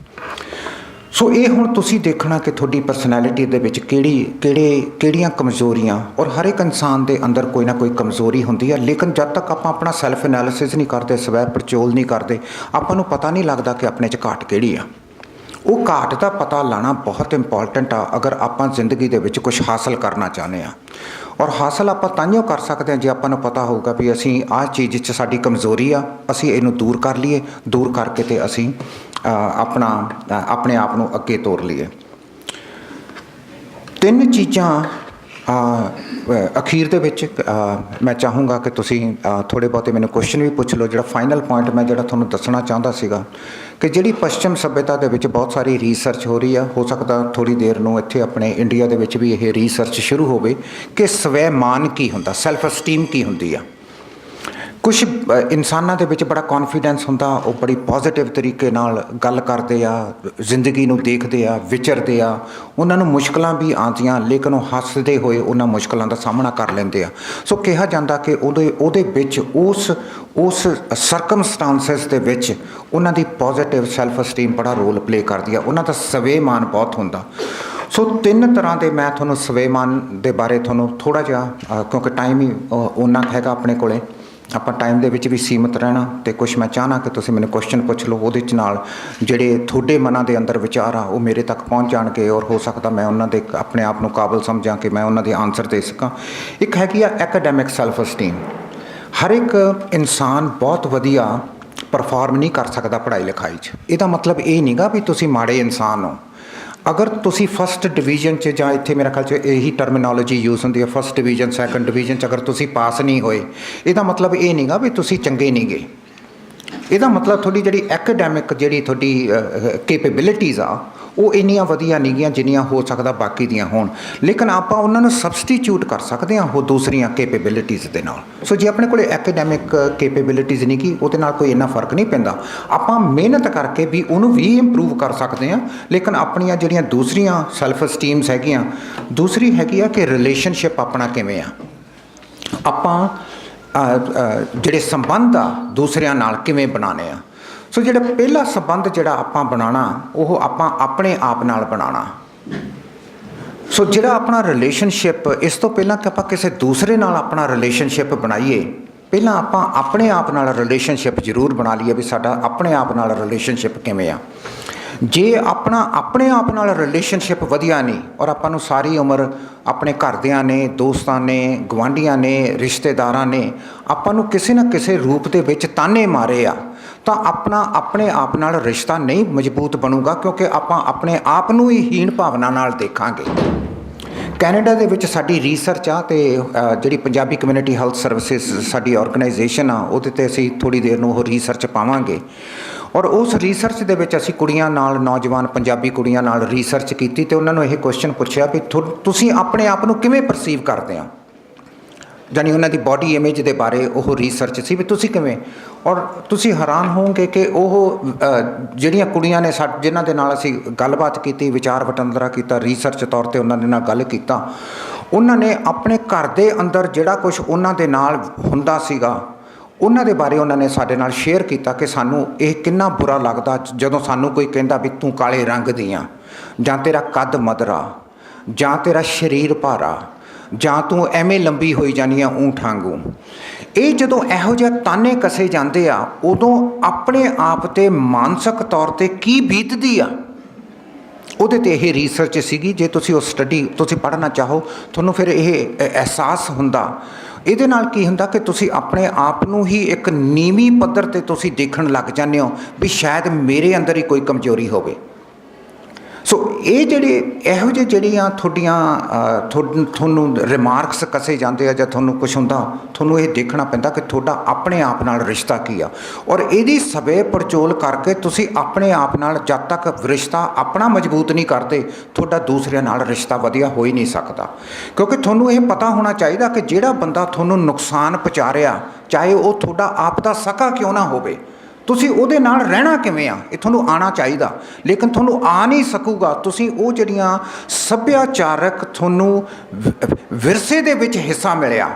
ਸੋ ਇਹ ਹੁਣ ਤੁਸੀਂ ਦੇਖਣਾ ਕਿ ਤੁਹਾਡੀ ਪਰਸਨੈਲਿਟੀ ਦੇ ਵਿੱਚ ਕਿਹੜੀਆਂ ਕਮਜ਼ੋਰੀਆਂ, ਔਰ ਹਰ ਇੱਕ ਇਨਸਾਨ ਦੇ ਅੰਦਰ ਕੋਈ ਨਾ ਕੋਈ ਕਮਜ਼ੋਰੀ ਹੁੰਦੀ ਹੈ, ਲੇਕਿਨ ਜਦ ਤੱਕ ਆਪਾਂ ਆਪਣਾ ਸੈਲਫ ਐਨਾਲਿਸਿਸ ਨਹੀਂ ਕਰਦੇ, ਸਵੈ ਪੜਚੋਲ ਨਹੀਂ ਕਰਦੇ, ਆਪਾਂ ਨੂੰ ਪਤਾ ਨਹੀਂ ਲੱਗਦਾ ਕਿ ਆਪਣੇ 'ਚ ਘਾਟ ਕਿਹੜੀ ਆ। ਉਹ ਘਾਟ ਦਾ ਪਤਾ ਲਾਉਣਾ ਬਹੁਤ ਇੰਪੋਰਟੈਂਟ ਆ ਅਗਰ ਆਪਾਂ ਜ਼ਿੰਦਗੀ ਦੇ ਵਿੱਚ ਕੁਝ ਹਾਸਲ ਕਰਨਾ ਚਾਹੁੰਦੇ ਹਾਂ। ਔਰ ਹਾਸਲ ਆਪਾਂ ਤਾਂਹੀਓ ਕਰ ਸਕਦੇ ਹਾਂ ਜੇ ਆਪਾਂ ਨੂੰ ਪਤਾ ਹੋਊਗਾ ਵੀ ਅਸੀਂ ਆਹ ਚੀਜ਼ 'ਚ ਸਾਡੀ ਕਮਜ਼ੋਰੀ ਆ, ਅਸੀਂ ਇਹਨੂੰ ਦੂਰ ਕਰ ਲਈਏ, ਦੂਰ ਕਰਕੇ ਤੇ ਅਸੀਂ ਆਪਣੇ ਆਪ ਨੂੰ ਅੱਗੇ ਤੋਰ ਲਈਏ। 3 ਚੀਜ਼ਾਂ ਅਖੀਰ ਦੇ ਵਿੱਚ ਮੈਂ ਚਾਹੂੰਗਾ ਕਿ ਤੁਸੀਂ ਥੋੜ੍ਹੇ ਬਹੁਤੇ ਮੈਨੂੰ ਕੁਐਸਚਨ ਵੀ ਪੁੱਛ ਲਓ। ਜਿਹੜਾ ਫਾਈਨਲ ਪੁਆਇੰਟ ਮੈਂ ਜਿਹੜਾ ਤੁਹਾਨੂੰ ਦੱਸਣਾ ਚਾਹੁੰਦਾ ਸੀਗਾ ਕਿ ਜਿਹੜੀ ਪੱਛਮ ਸੱਭਿਅਤਾ ਦੇ ਵਿੱਚ ਬਹੁਤ ਸਾਰੀ ਰਿਸਰਚ ਹੋ ਰਹੀ ਆ, ਹੋ ਸਕਦਾ ਥੋੜ੍ਹੀ ਦੇਰ ਨੂੰ ਇੱਥੇ ਆਪਣੇ ਇੰਡੀਆ ਦੇ ਵਿੱਚ ਵੀ ਇਹ ਰਿਸਰਚ ਸ਼ੁਰੂ ਹੋਵੇ ਕਿ ਸਵੈ ਮਾਨ ਕੀ ਹੁੰਦਾ, ਸੈਲਫ ਅਸਟੀਮ ਕੀ ਹੁੰਦੀ ਆ। ਕੁਛ ਇਨਸਾਨਾਂ ਦੇ ਵਿੱਚ ਬੜਾ ਕੌਨਫੀਡੈਂਸ ਹੁੰਦਾ, ਉਹ ਬੜੀ ਪੋਜ਼ਿਟਿਵ ਤਰੀਕੇ ਨਾਲ ਗੱਲ ਕਰਦੇ ਆ, ਜ਼ਿੰਦਗੀ ਨੂੰ ਦੇਖਦੇ ਆ, ਵਿਚਰਦੇ ਆ, ਉਹਨਾਂ ਨੂੰ ਮੁਸ਼ਕਲਾਂ ਵੀ ਆਉਂਦੀਆਂ ਲੇਕਿਨ ਉਹ ਹੱਸਦੇ ਹੋਏ ਉਹਨਾਂ ਮੁਸ਼ਕਲਾਂ ਦਾ ਸਾਹਮਣਾ ਕਰ ਲੈਂਦੇ ਆ। ਸੋ ਕਿਹਾ ਜਾਂਦਾ ਕਿ ਉਹਦੇ ਵਿੱਚ ਉਸ ਸਰਕਮਸਟਾਂਸਿਸ ਦੇ ਵਿੱਚ ਉਹਨਾਂ ਦੀ ਪੋਜ਼ਿਟਿਵ ਸੈਲਫ ਅਸਟੀਮ ਬੜਾ ਰੋਲ ਪਲੇ ਕਰਦੀ ਆ, ਉਹਨਾਂ ਦਾ ਸਵੈਮਾਨ ਬਹੁਤ ਹੁੰਦਾ। ਸੋ 3 ਤਰ੍ਹਾਂ ਦੇ ਮੈਂ ਤੁਹਾਨੂੰ ਸਵੈਮਾਨ ਦੇ ਬਾਰੇ ਤੁਹਾਨੂੰ ਥੋੜ੍ਹਾ ਜਿਹਾ, ਕਿਉਂਕਿ ਟਾਈਮ ਹੀ ਓਨਾ ਹੈਗਾ ਆਪਣੇ ਕੋਲੇ, ਆਪਾਂ ਟਾਈਮ ਦੇ ਵਿੱਚ ਵੀ ਸੀਮਤ ਰਹਿਣਾ, ਅਤੇ ਕੁਛ ਮੈਂ ਚਾਹਨਾ ਕਿ ਤੁਸੀਂ ਮੈਨੂੰ ਕੁਐਸਚਨ ਪੁੱਛ ਲਓ, ਉਹਦੇ 'ਚ ਨਾਲ ਜਿਹੜੇ ਤੁਹਾਡੇ ਮਨਾਂ ਦੇ ਅੰਦਰ ਵਿਚਾਰ ਆ ਉਹ ਮੇਰੇ ਤੱਕ ਪਹੁੰਚ ਜਾਣਗੇ ਔਰ ਹੋ ਸਕਦਾ ਮੈਂ ਉਹਨਾਂ ਦੇ ਆਪਣੇ ਆਪ ਨੂੰ ਕਾਬਲ ਸਮਝਾਂ ਕਿ ਮੈਂ ਉਹਨਾਂ ਦੇ ਆਨਸਰ ਦੇ ਸਕਾਂ। ਇੱਕ ਹੈਗੀ ਆ ਐਕੈਡੈਮਿਕ ਸੈਲਫ ਅਸਟੀਮ। ਹਰ ਇੱਕ ਇਨਸਾਨ ਬਹੁਤ ਵਧੀਆ ਪਰਫਾਰਮ ਨਹੀਂ ਕਰ ਸਕਦਾ ਪੜ੍ਹਾਈ ਲਿਖਾਈ 'ਚ। ਇਹਦਾ ਮਤਲਬ ਇਹ ਨਹੀਂਗਾ ਵੀ ਤੁਸੀਂ ਮਾੜੇ ਇਨਸਾਨ ਹੋ। ਅਗਰ ਤੁਸੀਂ ਫਸਟ ਡਿਵੀਜ਼ਨ 'ਚ, ਜਾਂ ਇੱਥੇ ਮੇਰੇ ਖਿਆਲ 'ਚ ਇਹੀ ਟਰਮੀਨੋਲੋਜੀ ਯੂਜ਼ ਹੁੰਦੀ ਹੈ, ਫਸਟ ਡਿਵੀਜ਼ਨ, ਸੈਕੰਡ ਡਿਵੀਜ਼ਨ 'ਚ ਅਗਰ ਤੁਸੀਂ ਪਾਸ ਨਹੀਂ ਹੋਏ, ਇਹਦਾ ਮਤਲਬ ਇਹ ਨਹੀਂਗਾ ਵੀ ਤੁਸੀਂ ਚੰਗੇ ਨਹੀਂ ਗਏ। ਇਹਦਾ ਮਤਲਬ ਤੁਹਾਡੀ ਜਿਹੜੀ ਐਕੈਡੈਮਿਕ ਜਿਹੜੀ ਤੁਹਾਡੀ ਕੈਪੇਬਿਲਿਟੀਜ਼ ਆ ਉਹ ਇੰਨੀਆਂ ਵਧੀਆ ਨਹੀਂ ਗੀਆਂ ਜਿੰਨੀਆਂ ਹੋ ਸਕਦਾ ਬਾਕੀ ਦੀਆਂ ਹੋਣ, ਲੇਕਿਨ ਆਪਾਂ ਉਹਨਾਂ ਨੂੰ ਸਬਸਟੀਚਿਊਟ ਕਰ ਸਕਦੇ ਹਾਂ ਉਹ ਦੂਸਰੀਆਂ ਕੈਪੇਬਿਲਿਟੀਜ਼ ਦੇ ਨਾਲ। ਸੋ ਜੇ ਆਪਣੇ ਕੋਲ ਐਕੈਡੈਮਿਕ ਕੈਪੇਬਿਲਿਟੀਜ਼ ਨਹੀਂ ਗੀ, ਉਹਦੇ ਨਾਲ ਕੋਈ ਇੰਨਾ ਫਰਕ ਨਹੀਂ ਪੈਂਦਾ। ਆਪਾਂ ਮਿਹਨਤ ਕਰਕੇ ਵੀ ਉਹਨੂੰ ਵੀ ਇੰਪਰੂਵ ਕਰ ਸਕਦੇ ਹਾਂ, ਲੇਕਿਨ ਆਪਣੀਆਂ ਜਿਹੜੀਆਂ ਦੂਸਰੀਆਂ ਸੈਲਫ ਅਸਟੀਮਸ ਹੈਗੀਆਂ, ਦੂਸਰੀ ਹੈਗੀ ਆ ਕਿ ਰਿਲੇਸ਼ਨਸ਼ਿਪ ਆਪਣਾ ਕਿਵੇਂ ਆ, ਆਪਾਂ ਜਿਹੜੇ ਸੰਬੰਧ ਆ ਦੂਸਰਿਆਂ ਨਾਲ ਕਿਵੇਂ ਬਣਾਉਣੇ ਆ। ਸੋ ਜਿਹੜਾ ਪਹਿਲਾ ਸੰਬੰਧ ਜਿਹੜਾ ਆਪਾਂ ਬਣਾਉਣਾ ਉਹ ਆਪਾਂ ਆਪਣੇ ਆਪ ਨਾਲ ਬਣਾਉਣਾ। ਸੋ ਜਿਹੜਾ ਆਪਣਾ ਰਿਲੇਸ਼ਨਸ਼ਿਪ, ਇਸ ਤੋਂ ਪਹਿਲਾਂ ਕਿ ਆਪਾਂ ਕਿਸੇ ਦੂਸਰੇ ਨਾਲ ਆਪਣਾ ਰਿਲੇਸ਼ਨਸ਼ਿਪ ਬਣਾਈਏ, ਪਹਿਲਾਂ ਆਪਾਂ ਆਪਣੇ ਆਪ ਨਾਲ ਰਿਲੇਸ਼ਨਸ਼ਿਪ ਜ਼ਰੂਰ ਬਣਾ ਲਈਏ ਵੀ ਸਾਡਾ ਆਪਣੇ ਆਪ ਨਾਲ ਰਿਲੇਸ਼ਨਸ਼ਿਪ ਕਿਵੇਂ ਆ। ਜੇ ਆਪਣਾ ਆਪਣੇ ਆਪ ਨਾਲ ਰਿਲੇਸ਼ਨਸ਼ਿਪ ਵਧੀਆ ਨਹੀਂ ਔਰ ਆਪਾਂ ਨੂੰ ਸਾਰੀ ਉਮਰ ਆਪਣੇ ਘਰਦਿਆਂ ਨੇ, ਦੋਸਤਾਂ ਨੇ, ਗੁਆਂਢੀਆਂ ਨੇ, ਰਿਸ਼ਤੇਦਾਰਾਂ ਨੇ ਆਪਾਂ ਨੂੰ ਕਿਸੇ ਨਾ ਕਿਸੇ ਰੂਪ ਦੇ ਵਿੱਚ ਤਾਨੇ ਮਾਰੇ ਆ, ਤਾਂ ਆਪਣਾ ਆਪਣੇ ਆਪ ਨਾਲ ਰਿਸ਼ਤਾ ਨਹੀਂ ਮਜ਼ਬੂਤ ਬਣੂਗਾ, ਕਿਉਂਕਿ ਆਪਾਂ ਆਪਣੇ ਆਪ ਨੂੰ ਹੀ ਹੀਣ ਭਾਵਨਾ ਨਾਲ ਦੇਖਾਂਗੇ। ਕੈਨੇਡਾ ਦੇ ਵਿੱਚ ਸਾਡੀ ਰਿਸਰਚ ਆ, ਅਤੇ ਜਿਹੜੀ ਪੰਜਾਬੀ ਕਮਿਊਨਿਟੀ ਹੈਲਥ ਸਰਵਿਸਿਜ਼ ਸਾਡੀ ਆਰਗੇਨਾਈਜੇਸ਼ਨ ਆ, ਉਹਦੇ 'ਤੇ ਅਸੀਂ ਥੋੜ੍ਹੀ ਦੇਰ ਨੂੰ ਉਹ ਰਿਸਰਚ ਪਾਵਾਂਗੇ। ਔਰ ਉਸ ਰਿਸਰਚ ਦੇ ਵਿੱਚ ਅਸੀਂ ਕੁੜੀਆਂ ਨਾਲ, ਨੌਜਵਾਨ ਪੰਜਾਬੀ ਕੁੜੀਆਂ ਨਾਲ ਰਿਸਰਚ ਕੀਤੀ ਅਤੇ ਉਹਨਾਂ ਨੂੰ ਇਹ ਕੁਐਸਚਨ ਪੁੱਛਿਆ ਵੀ ਤੁਸੀਂ ਆਪਣੇ ਆਪ ਨੂੰ ਕਿਵੇਂ ਪਰਸੀਵ ਕਰਦੇ ਆ, ਜਾਨੀ ਉਹਨਾਂ ਦੀ ਬਾਡੀ ਇਮੇਜ ਦੇ ਬਾਰੇ ਉਹ ਰਿਸਰਚ ਸੀ ਵੀ ਤੁਸੀਂ ਕਿਵੇਂ। ਔਰ ਤੁਸੀਂ ਹੈਰਾਨ ਹੋਵੋਗੇ ਕਿ ਉਹ ਜਿਹੜੀਆਂ ਕੁੜੀਆਂ ਨੇ ਜਿਨ੍ਹਾਂ ਦੇ ਨਾਲ ਅਸੀਂ ਗੱਲਬਾਤ ਕੀਤੀ, ਵਿਚਾਰ ਵਟਾਂਦਰਾ ਕੀਤਾ, ਰਿਸਰਚ ਤੌਰ 'ਤੇ ਉਹਨਾਂ ਦੇ ਨਾਲ ਗੱਲ ਕੀਤਾ, ਉਹਨਾਂ ਨੇ ਆਪਣੇ ਘਰ ਦੇ ਅੰਦਰ ਜਿਹੜਾ ਕੁਝ ਉਹਨਾਂ ਦੇ ਨਾਲ ਹੁੰਦਾ ਸੀਗਾ ਉਹਨਾਂ ਦੇ ਬਾਰੇ ਉਹਨਾਂ ਨੇ ਸਾਡੇ ਨਾਲ ਸ਼ੇਅਰ ਕੀਤਾ ਕਿ ਸਾਨੂੰ ਇਹ ਕਿੰਨਾ ਬੁਰਾ ਲੱਗਦਾ ਜਦੋਂ ਸਾਨੂੰ ਕੋਈ ਕਹਿੰਦਾ ਵੀ ਤੂੰ ਕਾਲੇ ਰੰਗ ਦੀ ਆ, ਜਾਂ ਤੇਰਾ ਕੱਦ ਮਧਰਾ, ਜਾਂ ਤੇਰਾ ਸਰੀਰ ਭਾਰਾ, ਜਾਂ ਤੂੰ ਐਵੇਂ ਲੰਬੀ ਹੋਈ ਜਾਨੀ ਆ ਊਂਠ ਵਾਂਗੂ। ਇਹ ਜਦੋਂ ਇਹੋ ਜਿਹੇ ਤਾਨੇ ਕਸੇ ਜਾਂਦੇ ਆ ਉਦੋਂ ਆਪਣੇ ਆਪ 'ਤੇ ਮਾਨਸਿਕ ਤੌਰ 'ਤੇ ਕੀ ਬੀਤਦੀ ਆ, ਉਹਦੇ 'ਤੇ ਇਹ ਰਿਸਰਚ ਸੀਗੀ। ਜੇ ਤੁਸੀਂ ਉਹ ਸਟੱਡੀ ਤੁਸੀਂ ਪੜ੍ਹਨਾ ਚਾਹੋ ਤੁਹਾਨੂੰ ਫਿਰ ਇਹ ਅਹਿਸਾਸ ਹੁੰਦਾ। ਇਹਦੇ ਨਾਲ ਕੀ ਹੁੰਦਾ ਕਿ ਤੁਸੀਂ ਆਪਣੇ ਆਪ ਨੂੰ ਹੀ ਇੱਕ ਨੀਵੀਂ ਪੱਧਰ 'ਤੇ ਤੁਸੀਂ ਦੇਖਣ ਲੱਗ ਜਾਂਦੇ ਹੋ ਵੀ ਸ਼ਾਇਦ ਮੇਰੇ ਅੰਦਰ ਹੀ ਕੋਈ ਕਮਜ਼ੋਰੀ ਹੋਵੇ। ਸੋ ਇਹ ਜਿਹੜੇ ਇਹੋ ਜਿਹੇ ਜਿਹੜੀਆਂ ਤੁਹਾਨੂੰ ਰਿਮਾਰਕਸ ਕਸੇ ਜਾਂਦੇ ਆ ਜਾਂ ਤੁਹਾਨੂੰ ਕੁਛ ਹੁੰਦਾ, ਤੁਹਾਨੂੰ ਇਹ ਦੇਖਣਾ ਪੈਂਦਾ ਕਿ ਤੁਹਾਡਾ ਆਪਣੇ ਆਪ ਨਾਲ ਰਿਸ਼ਤਾ ਕੀ ਆ, ਔਰ ਇਹਦੀ ਸਵੇ ਪੜਚੋਲ ਕਰਕੇ ਤੁਸੀਂ ਆਪਣੇ ਆਪ ਨਾਲ ਜਦ ਤੱਕ ਰਿਸ਼ਤਾ ਆਪਣਾ ਮਜ਼ਬੂਤ ਨਹੀਂ ਕਰਦੇ ਤੁਹਾਡਾ ਦੂਸਰਿਆਂ ਨਾਲ ਰਿਸ਼ਤਾ ਵਧੀਆ ਹੋ ਹੀ ਨਹੀਂ ਸਕਦਾ। ਕਿਉਂਕਿ ਤੁਹਾਨੂੰ ਇਹ ਪਤਾ ਹੋਣਾ ਚਾਹੀਦਾ ਕਿ ਜਿਹੜਾ ਬੰਦਾ ਤੁਹਾਨੂੰ ਨੁਕਸਾਨ ਪਹੁੰਚਾ ਰਿਹਾ, ਚਾਹੇ ਉਹ ਤੁਹਾਡਾ ਆਪ ਦਾ ਸਕਾ ਕਿਉਂ ਨਾ ਹੋਵੇ, ਤੁਸੀਂ ਉਹਦੇ ਨਾਲ ਰਹਿਣਾ ਕਿਵੇਂ ਆ ਇਹ ਤੁਹਾਨੂੰ ਆਉਣਾ ਚਾਹੀਦਾ। ਲੇਕਿਨ ਤੁਹਾਨੂੰ ਆ ਨਹੀਂ ਸਕੂਗਾ, ਤੁਸੀਂ ਉਹ ਜਿਹੜੀਆਂ ਸੱਭਿਆਚਾਰਕ ਤੁਹਾਨੂੰ ਵਿਰਸੇ ਦੇ ਵਿੱਚ ਹਿੱਸਾ ਮਿਲਿਆ।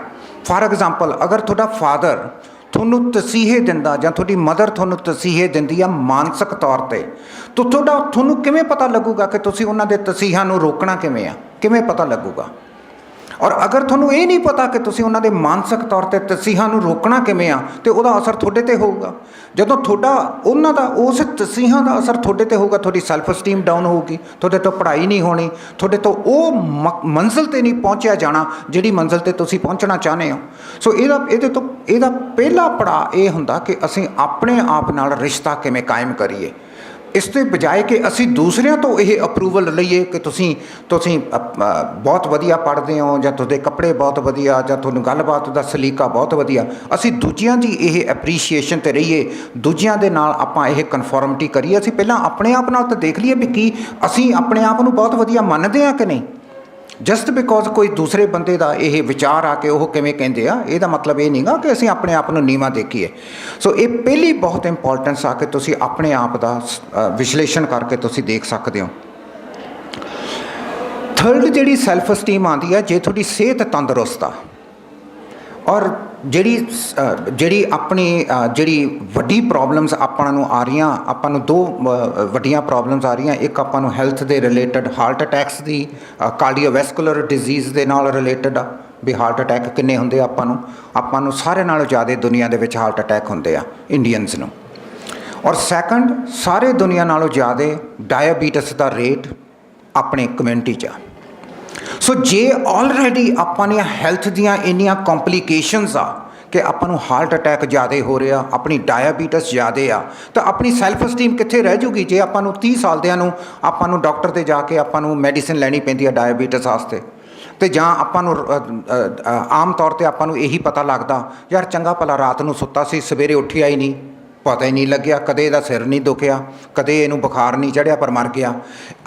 ਫਾਰ ਐਗਜ਼ਾਮਪਲ, ਅਗਰ ਤੁਹਾਡਾ ਫਾਦਰ ਤੁਹਾਨੂੰ ਤਸੀਹੇ ਦਿੰਦਾ ਜਾਂ ਤੁਹਾਡੀ ਮਦਰ ਤੁਹਾਨੂੰ ਤਸੀਹੇ ਦਿੰਦੀ ਆ ਮਾਨਸਿਕ ਤੌਰ 'ਤੇ, ਤਾਂ ਤੁਹਾਨੂੰ ਕਿਵੇਂ ਪਤਾ ਲੱਗੂਗਾ ਕਿ ਤੁਸੀਂ ਉਹਨਾਂ ਦੇ ਤਸੀਹਾਂ ਨੂੰ ਰੋਕਣਾ ਕਿਵੇਂ ਆ, ਕਿਵੇਂ ਪਤਾ ਲੱਗੂਗਾ? ਔਰ ਅਗਰ ਤੁਹਾਨੂੰ ਇਹ ਨਹੀਂ ਪਤਾ ਕਿ ਤੁਸੀਂ ਉਹਨਾਂ ਦੇ ਮਾਨਸਿਕ ਤੌਰ 'ਤੇ ਤਸੀਹਾਂ ਨੂੰ ਰੋਕਣਾ ਕਿਵੇਂ ਆ, ਤੇ ਉਹਦਾ ਅਸਰ ਤੁਹਾਡੇ 'ਤੇ ਹੋਊਗਾ। ਜਦੋਂ ਤੁਹਾਡਾ ਉਹਨਾਂ ਦਾ ਉਸ ਤਸੀਹਾਂ ਦਾ ਅਸਰ ਤੁਹਾਡੇ 'ਤੇ ਹੋਊਗਾ, ਤੁਹਾਡੀ ਸੈਲਫ ਸਟੀਮ ਡਾਊਨ ਹੋਊਗੀ, ਤੁਹਾਡੇ ਤੋਂ ਪੜ੍ਹਾਈ ਨਹੀਂ ਹੋਣੀ, ਤੁਹਾਡੇ ਤੋਂ ਉਹ ਮੰਜ਼ਿਲ 'ਤੇ ਨਹੀਂ ਪਹੁੰਚਿਆ ਜਾਣਾ ਜਿਹੜੀ ਮੰਜ਼ਿਲ 'ਤੇ ਤੁਸੀਂ ਪਹੁੰਚਣਾ ਚਾਹੁੰਦੇ ਹੋ। ਸੋ ਇਹਦਾ ਪਹਿਲਾ ਪੜਾਅ ਇਹ ਹੁੰਦਾ ਕਿ ਅਸੀਂ ਆਪਣੇ ਆਪ ਨਾਲ ਰਿਸ਼ਤਾ ਕਿਵੇਂ ਕਾਇਮ ਕਰੀਏ, ਇਸ ਤੋਂ ਬਜਾਏ ਕਿ ਅਸੀਂ ਦੂਸਰਿਆਂ ਤੋਂ ਇਹ ਅਪਰੂਵਲ ਲਈਏ ਕਿ ਤੁਸੀਂ ਬਹੁਤ ਵਧੀਆ ਪੜ੍ਹਦੇ ਹੋ, ਜਾਂ ਤੁਹਾਡੇ ਕੱਪੜੇ ਬਹੁਤ ਵਧੀਆ, ਜਾਂ ਤੁਹਾਨੂੰ ਗੱਲਬਾਤ ਦਾ ਸਲੀਕਾ ਬਹੁਤ ਵਧੀਆ। ਅਸੀਂ ਦੂਜਿਆਂ ਦੀ ਇਹ ਐਪਰੀਸ਼ੀਏਸ਼ਨ 'ਤੇ ਰਹੀਏ, ਦੂਜਿਆਂ ਦੇ ਨਾਲ ਆਪਾਂ ਇਹ ਕਨਫਰਮਿਟੀ ਕਰੀਏ। ਅਸੀਂ ਪਹਿਲਾਂ ਆਪਣੇ ਆਪ ਨਾਲ ਤਾਂ ਦੇਖ ਲਈਏ ਵੀ ਕੀ ਅਸੀਂ ਆਪਣੇ ਆਪ ਨੂੰ ਬਹੁਤ ਵਧੀਆ ਮੰਨਦੇ ਹਾਂ ਕਿ ਨਹੀਂ। ਜਸਟ ਬਿਕੋਜ਼ ਕੋਈ ਦੂਸਰੇ ਬੰਦੇ ਦਾ ਇਹ ਵਿਚਾਰ ਆ ਕੇ ਉਹ ਕਿਵੇਂ ਕਹਿੰਦੇ ਆ, ਇਹਦਾ ਮਤਲਬ ਇਹ ਨਹੀਂਗਾ ਕਿ ਅਸੀਂ ਆਪਣੇ ਆਪ ਨੂੰ ਨੀਵਾਂ ਦੇਖੀਏ। ਸੋ ਇਹ ਪਹਿਲੀ ਬਹੁਤ ਇੰਪੋਰਟੈਂਸ ਆ ਕਿ ਤੁਸੀਂ ਆਪਣੇ ਆਪ ਦਾ ਵਿਸ਼ਲੇਸ਼ਣ ਕਰਕੇ ਤੁਸੀਂ ਦੇਖ ਸਕਦੇ ਹੋ। ਥਰਡ ਜਿਹੜੀ ਸੈਲਫ ਸਟੀਮ ਆਉਂਦੀ ਹੈ, ਜੇ ਤੁਹਾਡੀ ਸਿਹਤ ਤੰਦਰੁਸਤ ਆ, ਔਰ ਜਿਹੜੀ ਆਪਣੀ ਜਿਹੜੀ ਵੱਡੀ ਪ੍ਰੋਬਲਮਸ ਆਪਾਂ ਨੂੰ ਆ ਰਹੀਆਂ, ਆਪਾਂ ਨੂੰ ਦੋ ਵੱਡੀਆਂ ਪ੍ਰੋਬਲਮਸ ਆ ਰਹੀਆਂ। ਇੱਕ ਆਪਾਂ ਨੂੰ ਹੈਲਥ ਦੇ ਰਿਲੇਟਡ ਹਾਰਟ ਅਟੈਕਸ ਦੀ, ਕਾਰਡੀਓਵੈਸਕੂਲਰ ਡਿਜ਼ੀਜ਼ ਦੇ ਨਾਲ ਰਿਲੇਟਡ ਆ ਵੀ ਹਾਰਟ ਅਟੈਕ ਕਿੰਨੇ ਹੁੰਦੇ ਆ ਆਪਾਂ ਨੂੰ ਸਾਰੇ ਨਾਲੋਂ ਜ਼ਿਆਦਾ ਦੁਨੀਆ ਦੇ ਵਿੱਚ ਹਾਰਟ ਅਟੈਕ ਹੁੰਦੇ ਆ ਇੰਡੀਅਨਸ ਨੂੰ। ਔਰ ਸੈਕੰਡ, ਸਾਰੇ ਦੁਨੀਆ ਨਾਲੋਂ ਜ਼ਿਆਦਾ ਡਾਇਬੀਟਿਸ ਦਾ ਰੇਟ ਆਪਣੇ ਕਮਿਊਨਿਟੀ 'ਚ ਆ। ਸੋ ਜੇ ਆਲਰੇਡੀ ਆਪਾਂ ਦੀਆਂ ਹੈਲਥ ਦੀਆਂ ਇੰਨੀਆਂ ਕੰਪਲੀਕੇਸ਼ਨਸ ਆ ਕਿ ਆਪਾਂ ਨੂੰ ਹਾਰਟ ਅਟੈਕ ਜ਼ਿਆਦਾ ਹੋ ਰਿਹਾ, ਆਪਣੀ ਡਾਇਬੀਟਿਸ ਜ਼ਿਆਦਾ ਆ, ਤਾਂ ਆਪਣੀ ਸੈਲਫ ਸਟੀਮ ਕਿੱਥੇ ਰਹਿ ਜੂਗੀ ਜੇ ਆਪਾਂ ਨੂੰ 30 ਸਾਲ ਦਿਆਂ ਨੂੰ ਆਪਾਂ ਨੂੰ ਡਾਕਟਰ 'ਤੇ ਜਾ ਕੇ ਆਪਾਂ ਨੂੰ ਮੈਡੀਸਿਨ ਲੈਣੀ ਪੈਂਦੀ ਹੈ ਡਾਇਬੀਟਿਸ ਵਾਸਤੇ। ਅਤੇ ਜਾਂ ਆਪਾਂ ਨੂੰ ਆਮ ਤੌਰ 'ਤੇ ਆਪਾਂ ਨੂੰ ਇਹੀ ਪਤਾ ਲੱਗਦਾ ਯਾਰ ਚੰਗਾ ਭਲਾ ਰਾਤ ਨੂੰ ਸੁੱਤਾ ਸੀ, ਸਵੇਰੇ ਉੱਠਿਆ ਹੀ ਨਹੀਂ, ਪਤਾ ਹੀ ਨਹੀਂ ਲੱਗਿਆ, ਕਦੇ ਇਹਦਾ ਸਿਰ ਨਹੀਂ ਦੁਖਿਆ, ਕਦੇ ਇਹਨੂੰ ਬੁਖਾਰ ਨਹੀਂ ਚੜ੍ਹਿਆ ਪਰ ਮਰ ਗਿਆ।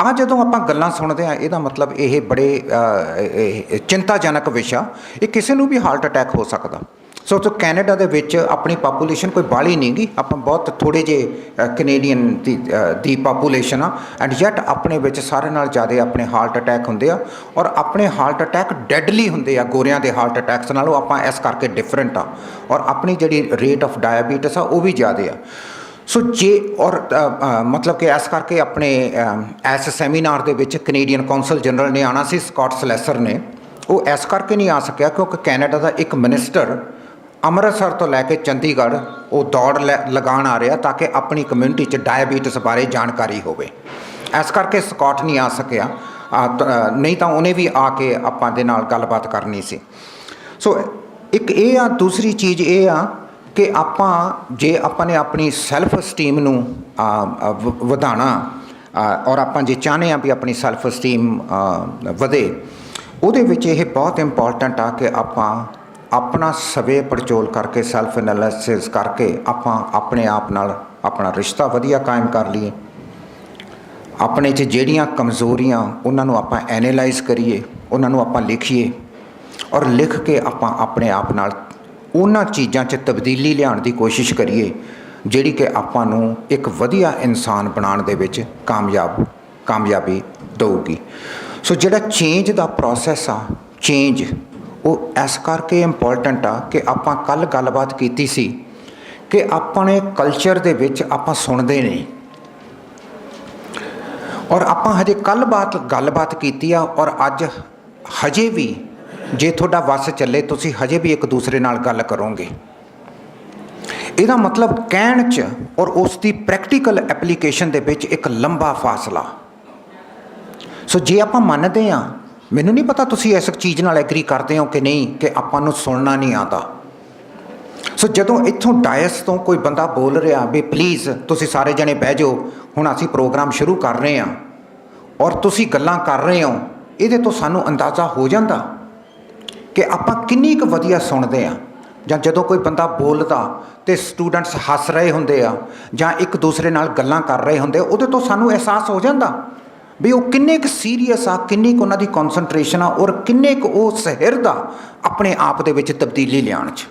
ਆਹ ਜਦੋਂ ਆਪਾਂ ਗੱਲਾਂ ਸੁਣਦੇ ਹਾਂ ਇਹਦਾ ਮਤਲਬ ਇਹ ਬੜੇ ਚਿੰਤਾਜਨਕ ਵਿਸ਼ਾ, ਇਹ ਕਿਸੇ ਨੂੰ ਵੀ ਹਾਰਟ ਅਟੈਕ ਹੋ ਸਕਦਾ। ਸੋ ਕੈਨੇਡਾ ਦੇ ਵਿੱਚ ਆਪਣੀ ਪਾਪੂਲੇਸ਼ਨ ਕੋਈ ਬਾਹਲੀ ਨਹੀਂ ਗੀ, ਆਪਾਂ ਬਹੁਤ ਥੋੜ੍ਹੇ ਜਿਹੇ ਕੈਨੇਡੀਅਨ ਦੀ ਪਾਪੂਲੇਸ਼ਨ ਆ, ਐਂਡ ਯੈਟ ਆਪਣੇ ਵਿੱਚ ਸਾਰੇ ਨਾਲ ਜ਼ਿਆਦਾ ਆਪਣੇ ਹਾਰਟ ਅਟੈਕ ਹੁੰਦੇ ਆ, ਔਰ ਆਪਣੇ ਹਾਰਟ ਅਟੈਕ ਡੈਡਲੀ ਹੁੰਦੇ ਆ ਗੋਰਿਆਂ ਦੇ ਹਾਰਟ ਅਟੈਕਸ ਨਾਲੋਂ। ਆਪਾਂ ਇਸ ਕਰਕੇ ਡਿਫਰੈਂਟ ਆ, ਔਰ ਆਪਣੀ ਜਿਹੜੀ ਰੇਟ ਆਫ ਡਾਇਬੀਟਿਸ ਆ ਉਹ ਵੀ ਜ਼ਿਆਦਾ ਆ। ਸੋ ਔਰ ਮਤਲਬ ਕਿ ਇਸ ਕਰਕੇ ਆਪਣੇ ਇਸ ਸੈਮੀਨਾਰ ਦੇ ਵਿੱਚ ਕੈਨੇਡੀਅਨ ਕੌਂਸਲ ਜਨਰਲ ਨੇ ਆਉਣਾ ਸੀ, ਸਕਾਟ ਸਲੈਸਰ ਨੇ, ਉਹ ਇਸ ਕਰਕੇ ਨਹੀਂ ਆ ਸਕਿਆ ਕਿਉਂਕਿ ਕੈਨੇਡਾ ਦਾ ਇੱਕ ਮਿਨਿਸਟਰ ਅੰਮ੍ਰਿਤਸਰ ਤੋਂ ਲੈ ਕੇ ਚੰਡੀਗੜ੍ਹ ਉਹ ਦੌੜ ਲਗਾਉਣ ਆ ਰਿਹਾ ਤਾਂ ਕਿ ਆਪਣੀ ਕਮਿਊਨਿਟੀ 'ਚ ਡਾਇਬੀਟਿਸ ਬਾਰੇ ਜਾਣਕਾਰੀ ਹੋਵੇ। ਇਸ ਕਰਕੇ ਸਕਾਟ ਨਹੀਂ ਆ ਸਕਿਆ, ਨਹੀਂ ਤਾਂ ਉਹਨੇ ਵੀ ਆ ਕੇ ਆਪਾਂ ਦੇ ਨਾਲ ਗੱਲਬਾਤ ਕਰਨੀ ਸੀ। ਸੋ ਇੱਕ ਇਹ ਆ। ਦੂਸਰੀ ਚੀਜ਼ ਇਹ ਆ ਕਿ ਜੇ ਆਪਾਂ ਨੇ ਆਪਣੀ ਸੈਲਫ ਸਟੀਮ ਨੂੰ ਵਧਾਉਣਾ, ਔਰ ਆਪਾਂ ਜੇ ਚਾਹੁੰਦੇ ਹਾਂ ਵੀ ਆਪਣੀ ਸੈਲਫ ਸਟੀਮ ਵਧੇ, ਉਹਦੇ ਵਿੱਚ ਇਹ ਬਹੁਤ ਇੰਪੋਰਟੈਂਟ ਆ ਕਿ ਆਪਾਂ ਆਪਣਾ ਸਵੇ ਪੜਚੋਲ ਕਰਕੇ, ਸੈਲਫ ਐਨਾਲਿਸਿਸ ਕਰਕੇ ਆਪਾਂ ਆਪਣੇ ਆਪ ਨਾਲ ਆਪਣਾ ਰਿਸ਼ਤਾ ਵਧੀਆ ਕਾਇਮ ਕਰ ਲਈਏ। ਆਪਣੇ 'ਚ ਜਿਹੜੀਆਂ ਕਮਜ਼ੋਰੀਆਂ ਉਹਨਾਂ ਨੂੰ ਆਪਾਂ ਐਨਾਲਾਈਜ਼ ਕਰੀਏ, ਉਹਨਾਂ ਨੂੰ ਆਪਾਂ ਲਿਖੀਏ, ਔਰ ਲਿਖ ਕੇ ਆਪਾਂ ਆਪਣੇ ਆਪ ਨਾਲ ਉਹਨਾਂ ਚੀਜ਼ਾਂ 'ਚ ਤਬਦੀਲੀ ਲਿਆਉਣ ਦੀ ਕੋਸ਼ਿਸ਼ ਕਰੀਏ ਜਿਹੜੀ ਕਿ ਆਪਾਂ ਨੂੰ ਇੱਕ ਵਧੀਆ ਇਨਸਾਨ ਬਣਾਉਣ ਦੇ ਵਿੱਚ ਕਾਮਯਾਬੀ ਦਊਗੀ। ਸੋ ਜਿਹੜਾ ਚੇਂਜ ਦਾ ਪ੍ਰੋਸੈਸ ਆ, ਚੇਂਜ ਉਹ ਇਸ ਕਰਕੇ ਇੰਪੋਰਟੈਂਟ ਆ ਕਿ ਆਪਾਂ ਕੱਲ੍ਹ ਗੱਲਬਾਤ ਕੀਤੀ ਸੀ ਕਿ ਆਪਣੇ ਕਲਚਰ ਦੇ ਵਿੱਚ ਆਪਾਂ ਸੁਣਦੇ ਨਹੀਂ, ਔਰ ਆਪਾਂ ਹਜੇ ਕੱਲ੍ਹ ਗੱਲਬਾਤ ਕੀਤੀ ਆ, ਔਰ ਅੱਜ ਹਜੇ ਵੀ ਜੇ ਤੁਹਾਡਾ ਵੱਸ ਚੱਲੇ ਤੁਸੀਂ ਹਜੇ ਵੀ ਇੱਕ ਦੂਸਰੇ ਨਾਲ ਗੱਲ ਕਰੋਗੇ। ਇਹਦਾ ਮਤਲਬ ਕਹਿਣ 'ਚ ਔਰ ਉਸ ਦੀ ਪ੍ਰੈਕਟੀਕਲ ਐਪਲੀਕੇਸ਼ਨ ਦੇ ਵਿੱਚ ਇੱਕ ਲੰਬਾ ਫਾਸਲਾ। ਸੋ ਜੇ ਆਪਾਂ ਮੰਨਦੇ ਹਾਂ, ਮੈਨੂੰ ਨਹੀਂ ਪਤਾ ਤੁਸੀਂ ਇਸ ਚੀਜ਼ ਨਾਲ ਐਗਰੀ ਕਰਦੇ ਹੋ ਕਿ ਨਹੀਂ, ਕਿ ਆਪਾਂ ਨੂੰ ਸੁਣਨਾ ਨਹੀਂ ਆਉਂਦਾ। ਸੋ ਜਦੋਂ ਇੱਥੋਂ ਡਾਇਸ ਤੋਂ ਕੋਈ ਬੰਦਾ ਬੋਲ ਰਿਹਾ ਵੀ ਪਲੀਜ਼ ਤੁਸੀਂ ਸਾਰੇ ਜਣੇ ਬਹਿ ਜਾਓ, ਹੁਣ ਅਸੀਂ ਪ੍ਰੋਗਰਾਮ ਸ਼ੁਰੂ ਕਰ ਰਹੇ ਹਾਂ, ਔਰ ਤੁਸੀਂ ਗੱਲਾਂ ਕਰ ਰਹੇ ਹੋ, ਇਹਦੇ ਤੋਂ ਸਾਨੂੰ ਅੰਦਾਜ਼ਾ ਹੋ ਜਾਂਦਾ ਕਿ ਆਪਾਂ ਕਿੰਨੀ ਕੁ ਵਧੀਆ ਸੁਣਦੇ ਹਾਂ। ਜਾਂ ਜਦੋਂ ਕੋਈ ਬੰਦਾ ਬੋਲਦਾ ਅਤੇ ਸਟੂਡੈਂਟਸ ਹੱਸ ਰਹੇ ਹੁੰਦੇ ਆ ਜਾਂ ਇੱਕ ਦੂਸਰੇ ਨਾਲ ਗੱਲਾਂ ਕਰ ਰਹੇ ਹੁੰਦੇ, ਉਹਦੇ ਤੋਂ ਸਾਨੂੰ ਅਹਿਸਾਸ ਹੋ ਜਾਂਦਾ ਵੀ ਉਹ ਕਿੰਨੇ ਕੁ ਸੀਰੀਅਸ ਆ, ਕਿੰਨੀ ਕੁ ਉਹਨਾਂ ਦੀ ਕੌਨਸਨਟ੍ਰੇਸ਼ਨ ਆ, ਔਰ ਕਿੰਨੇ ਕੁ ਉਹ ਸਹਿਰਦ ਆ ਆਪਣੇ ਆਪ ਦੇ ਵਿੱਚ ਤਬਦੀਲੀ ਲਿਆਉਣ 'ਚ।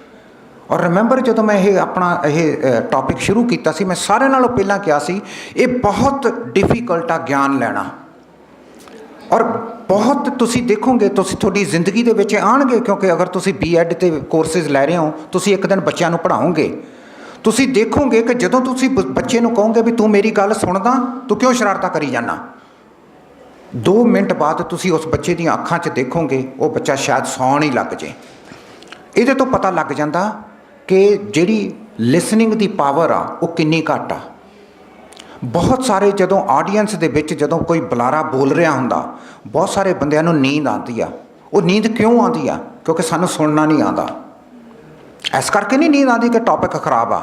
ਔਰ ਰਿਮੈਂਬਰ ਜਦੋਂ ਮੈਂ ਇਹ ਟੌਪਿਕ ਸ਼ੁਰੂ ਕੀਤਾ ਸੀ, ਮੈਂ ਸਾਰਿਆਂ ਨਾਲੋਂ ਪਹਿਲਾਂ ਕਿਹਾ ਸੀ ਇਹ ਬਹੁਤ ਡਿਫੀਕਲਟ ਆ ਗਿਆਨ ਲੈਣਾ, ਔਰ ਬਹੁਤ ਤੁਸੀਂ ਦੇਖੋਗੇ ਤੁਸੀਂ ਤੁਹਾਡੀ ਜ਼ਿੰਦਗੀ ਦੇ ਵਿੱਚ ਆਉਣਗੇ, ਕਿਉਂਕਿ ਅਗਰ ਤੁਸੀਂ B.Ed 'ਤੇ ਕੋਰਸਿਸ ਲੈ ਰਹੇ ਹੋ, ਤੁਸੀਂ ਇੱਕ ਦਿਨ ਬੱਚਿਆਂ ਨੂੰ ਪੜ੍ਹਾਓਗੇ, ਤੁਸੀਂ ਦੇਖੋਗੇ ਕਿ ਜਦੋਂ ਤੁਸੀਂ ਬੱਚੇ ਨੂੰ ਕਹੋਗੇ ਵੀ ਤੂੰ ਮੇਰੀ ਗੱਲ ਸੁਣਦਾ, ਤੂੰ ਕਿਉਂ ਸ਼ਰਾਰਤਾਂ ਕਰੀ ਜਾਂਦਾ, 2 ਮਿੰਟ ਬਾਅਦ ਤੁਸੀਂ ਉਸ ਬੱਚੇ ਦੀਆਂ ਅੱਖਾਂ 'ਚ ਦੇਖੋਗੇ ਉਹ ਬੱਚਾ ਸ਼ਾਇਦ ਸੌਣ ਹੀ ਲੱਗ ਜੇ। ਇਹਦੇ ਤੋਂ ਪਤਾ ਲੱਗ ਜਾਂਦਾ ਕਿ ਜਿਹੜੀ ਲਿਸਨਿੰਗ ਦੀ ਪਾਵਰ ਆ ਉਹ ਕਿੰਨੀ ਘੱਟ ਆ। ਬਹੁਤ ਸਾਰੇ ਜਦੋਂ ਆਡੀਅੰਸ ਦੇ ਵਿੱਚ ਜਦੋਂ ਕੋਈ ਬੁਲਾਰਾ ਬੋਲ ਰਿਹਾ ਹੁੰਦਾ, ਬਹੁਤ ਸਾਰੇ ਬੰਦਿਆਂ ਨੂੰ ਨੀਂਦ ਆਉਂਦੀ ਆ। ਉਹ ਨੀਂਦ ਕਿਉਂ ਆਉਂਦੀ ਆ? ਕਿਉਂਕਿ ਸਾਨੂੰ ਸੁਣਨਾ ਨਹੀਂ ਆਉਂਦਾ। ਇਸ ਕਰਕੇ ਨਹੀਂ ਨੀਂਦ ਆਉਂਦੀ ਕਿ ਟੌਪਿਕ ਖਰਾਬ ਆ,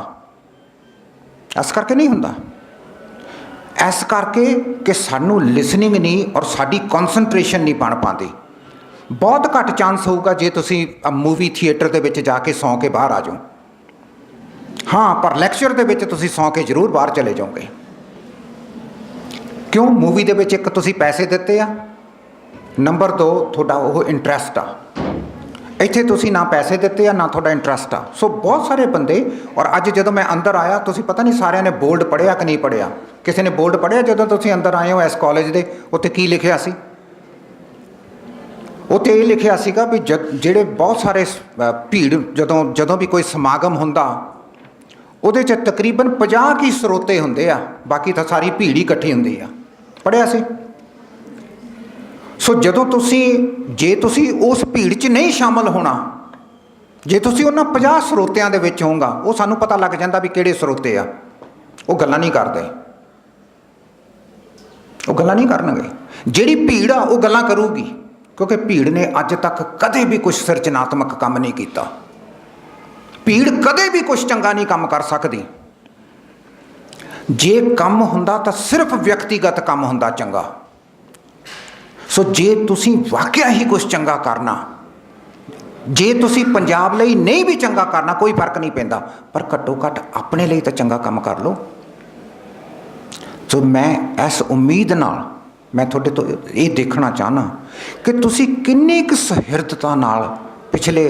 ਇਸ ਕਰਕੇ ਨਹੀਂ ਹੁੰਦਾ। ਇਸ ਕਰਕੇ ਕਿ ਸਾਨੂੰ ਲਿਸਨਿੰਗ ਨਹੀਂ ਔਰ ਸਾਡੀ ਕੌਨਸਨਟ੍ਰੇਸ਼ਨ ਨਹੀਂ ਬਣ ਪਾਉਂਦੀ। ਬਹੁਤ ਘੱਟ ਚਾਂਸ ਹੋਊਗਾ ਜੇ ਤੁਸੀਂ ਮੂਵੀ ਥੀਏਟਰ ਦੇ ਵਿੱਚ ਜਾ ਕੇ ਸੌਂ ਕੇ ਬਾਹਰ ਆ ਜਾਓ। ਹਾਂ, ਪਰ ਲੈਕਚਰ ਦੇ ਵਿੱਚ ਤੁਸੀਂ ਸੌਂ ਕੇ ਜ਼ਰੂਰ ਬਾਹਰ ਚਲੇ ਜਾਓਗੇ। ਕਿਉਂ? ਮੂਵੀ ਦੇ ਵਿੱਚ ਇੱਕ ਤੁਸੀਂ ਪੈਸੇ ਦਿੱਤੇ ਆ, ਨੰਬਰ 2 ਤੁਹਾਡਾ ਉਹ ਇੰਟਰਸਟ ਆ। ਇੱਥੇ ਤੁਸੀਂ ਨਾ ਪੈਸੇ ਦਿੱਤੇ ਆ ਨਾ ਤੁਹਾਡਾ ਇੰਟਰਸਟ ਆ। ਸੋ ਬਹੁਤ ਸਾਰੇ ਬੰਦੇ, ਔਰ ਅੱਜ ਜਦੋਂ ਮੈਂ ਅੰਦਰ ਆਇਆ, ਤੁਸੀਂ ਪਤਾ ਨਹੀਂ ਸਾਰਿਆਂ ਨੇ ਬੋਰਡ ਪੜ੍ਹਿਆ ਕਿ ਨਹੀਂ ਪੜ੍ਹਿਆ। ਕਿਸੇ ਨੇ ਬੋਰਡ ਪੜ੍ਹਿਆ ਜਦੋਂ ਤੁਸੀਂ ਅੰਦਰ ਆਏ ਹੋ ਇਸ ਕਾਲਜ ਦੇ? ਉੱਥੇ ਕੀ ਲਿਖਿਆ ਸੀ? ਉੱਥੇ ਇਹ ਲਿਖਿਆ ਸੀਗਾ ਵੀ ਜਿਹੜੇ ਬਹੁਤ ਸਾਰੇ ਭੀੜ, ਜਦੋਂ ਵੀ ਕੋਈ ਸਮਾਗਮ ਹੁੰਦਾ ਉਹਦੇ 'ਚ ਤਕਰੀਬਨ 50 ਕੀ ਸਰੋਤੇ ਹੁੰਦੇ ਆ, ਬਾਕੀ ਤਾਂ ਸਾਰੀ ਭੀੜ ਹੀ ਇਕੱਠੀ ਹੁੰਦੀ ਆ। ਪੜ੍ਹਿਆ ਸੀ? ਸੋ ਜਦੋਂ ਜੇ ਤੁਸੀਂ ਉਸ ਭੀੜ 'ਚ ਨਹੀਂ ਸ਼ਾਮਲ ਹੋਣਾ, ਜੇ ਤੁਸੀਂ ਉਹਨਾਂ 50 ਸਰੋਤਿਆਂ ਦੇ ਵਿੱਚ ਹੋਊਗਾ, ਉਹ ਸਾਨੂੰ ਪਤਾ ਲੱਗ ਜਾਂਦਾ ਵੀ ਕਿਹੜੇ ਸਰੋਤੇ ਆ। ਉਹ ਗੱਲਾਂ ਨਹੀਂ ਕਰਦੇ, ਉਹ ਗੱਲਾਂ ਨਹੀਂ ਕਰਨਗੇ। ਜਿਹੜੀ ਭੀੜ ਆ ਉਹ ਗੱਲਾਂ ਕਰੂਗੀ, ਕਿਉਂਕਿ ਭੀੜ ਨੇ ਅੱਜ ਤੱਕ ਕਦੇ ਵੀ ਕੁਛ ਸਿਰਜਨਾਤਮਕ ਕੰਮ ਨਹੀਂ ਕੀਤਾ। ਭੀੜ ਕਦੇ ਵੀ ਕੁਛ ਚੰਗਾ ਨਹੀਂ ਕੰਮ ਕਰ ਸਕਦੀ। ਜੇ ਕੰਮ ਹੁੰਦਾ ਤਾਂ ਸਿਰਫ ਵਿਅਕਤੀਗਤ ਕੰਮ ਹੁੰਦਾ ਚੰਗਾ। ਸੋ ਜੇ ਤੁਸੀਂ ਵਾਕਿਆ ਹੀ ਕੁਛ ਚੰਗਾ ਕਰਨਾ, ਜੇ ਤੁਸੀਂ ਪੰਜਾਬ ਲਈ ਨਹੀਂ ਵੀ ਚੰਗਾ ਕਰਨਾ, ਕੋਈ ਫਰਕ ਨਹੀਂ ਪੈਂਦਾ, ਪਰ ਘੱਟੋ ਘੱਟ ਆਪਣੇ ਲਈ ਤਾਂ ਚੰਗਾ ਕੰਮ ਕਰ ਲਓ। ਸੋ ਮੈਂ ਇਸ ਉਮੀਦ ਨਾਲ ਮੈਂ ਤੁਹਾਡੇ ਤੋਂ ਇਹ ਦੇਖਣਾ ਚਾਹੁੰਦਾ ਕਿ ਤੁਸੀਂ ਕਿੰਨੀ ਕੁ ਸਹਿਰਦਤਾ ਨਾਲ ਪਿਛਲੇ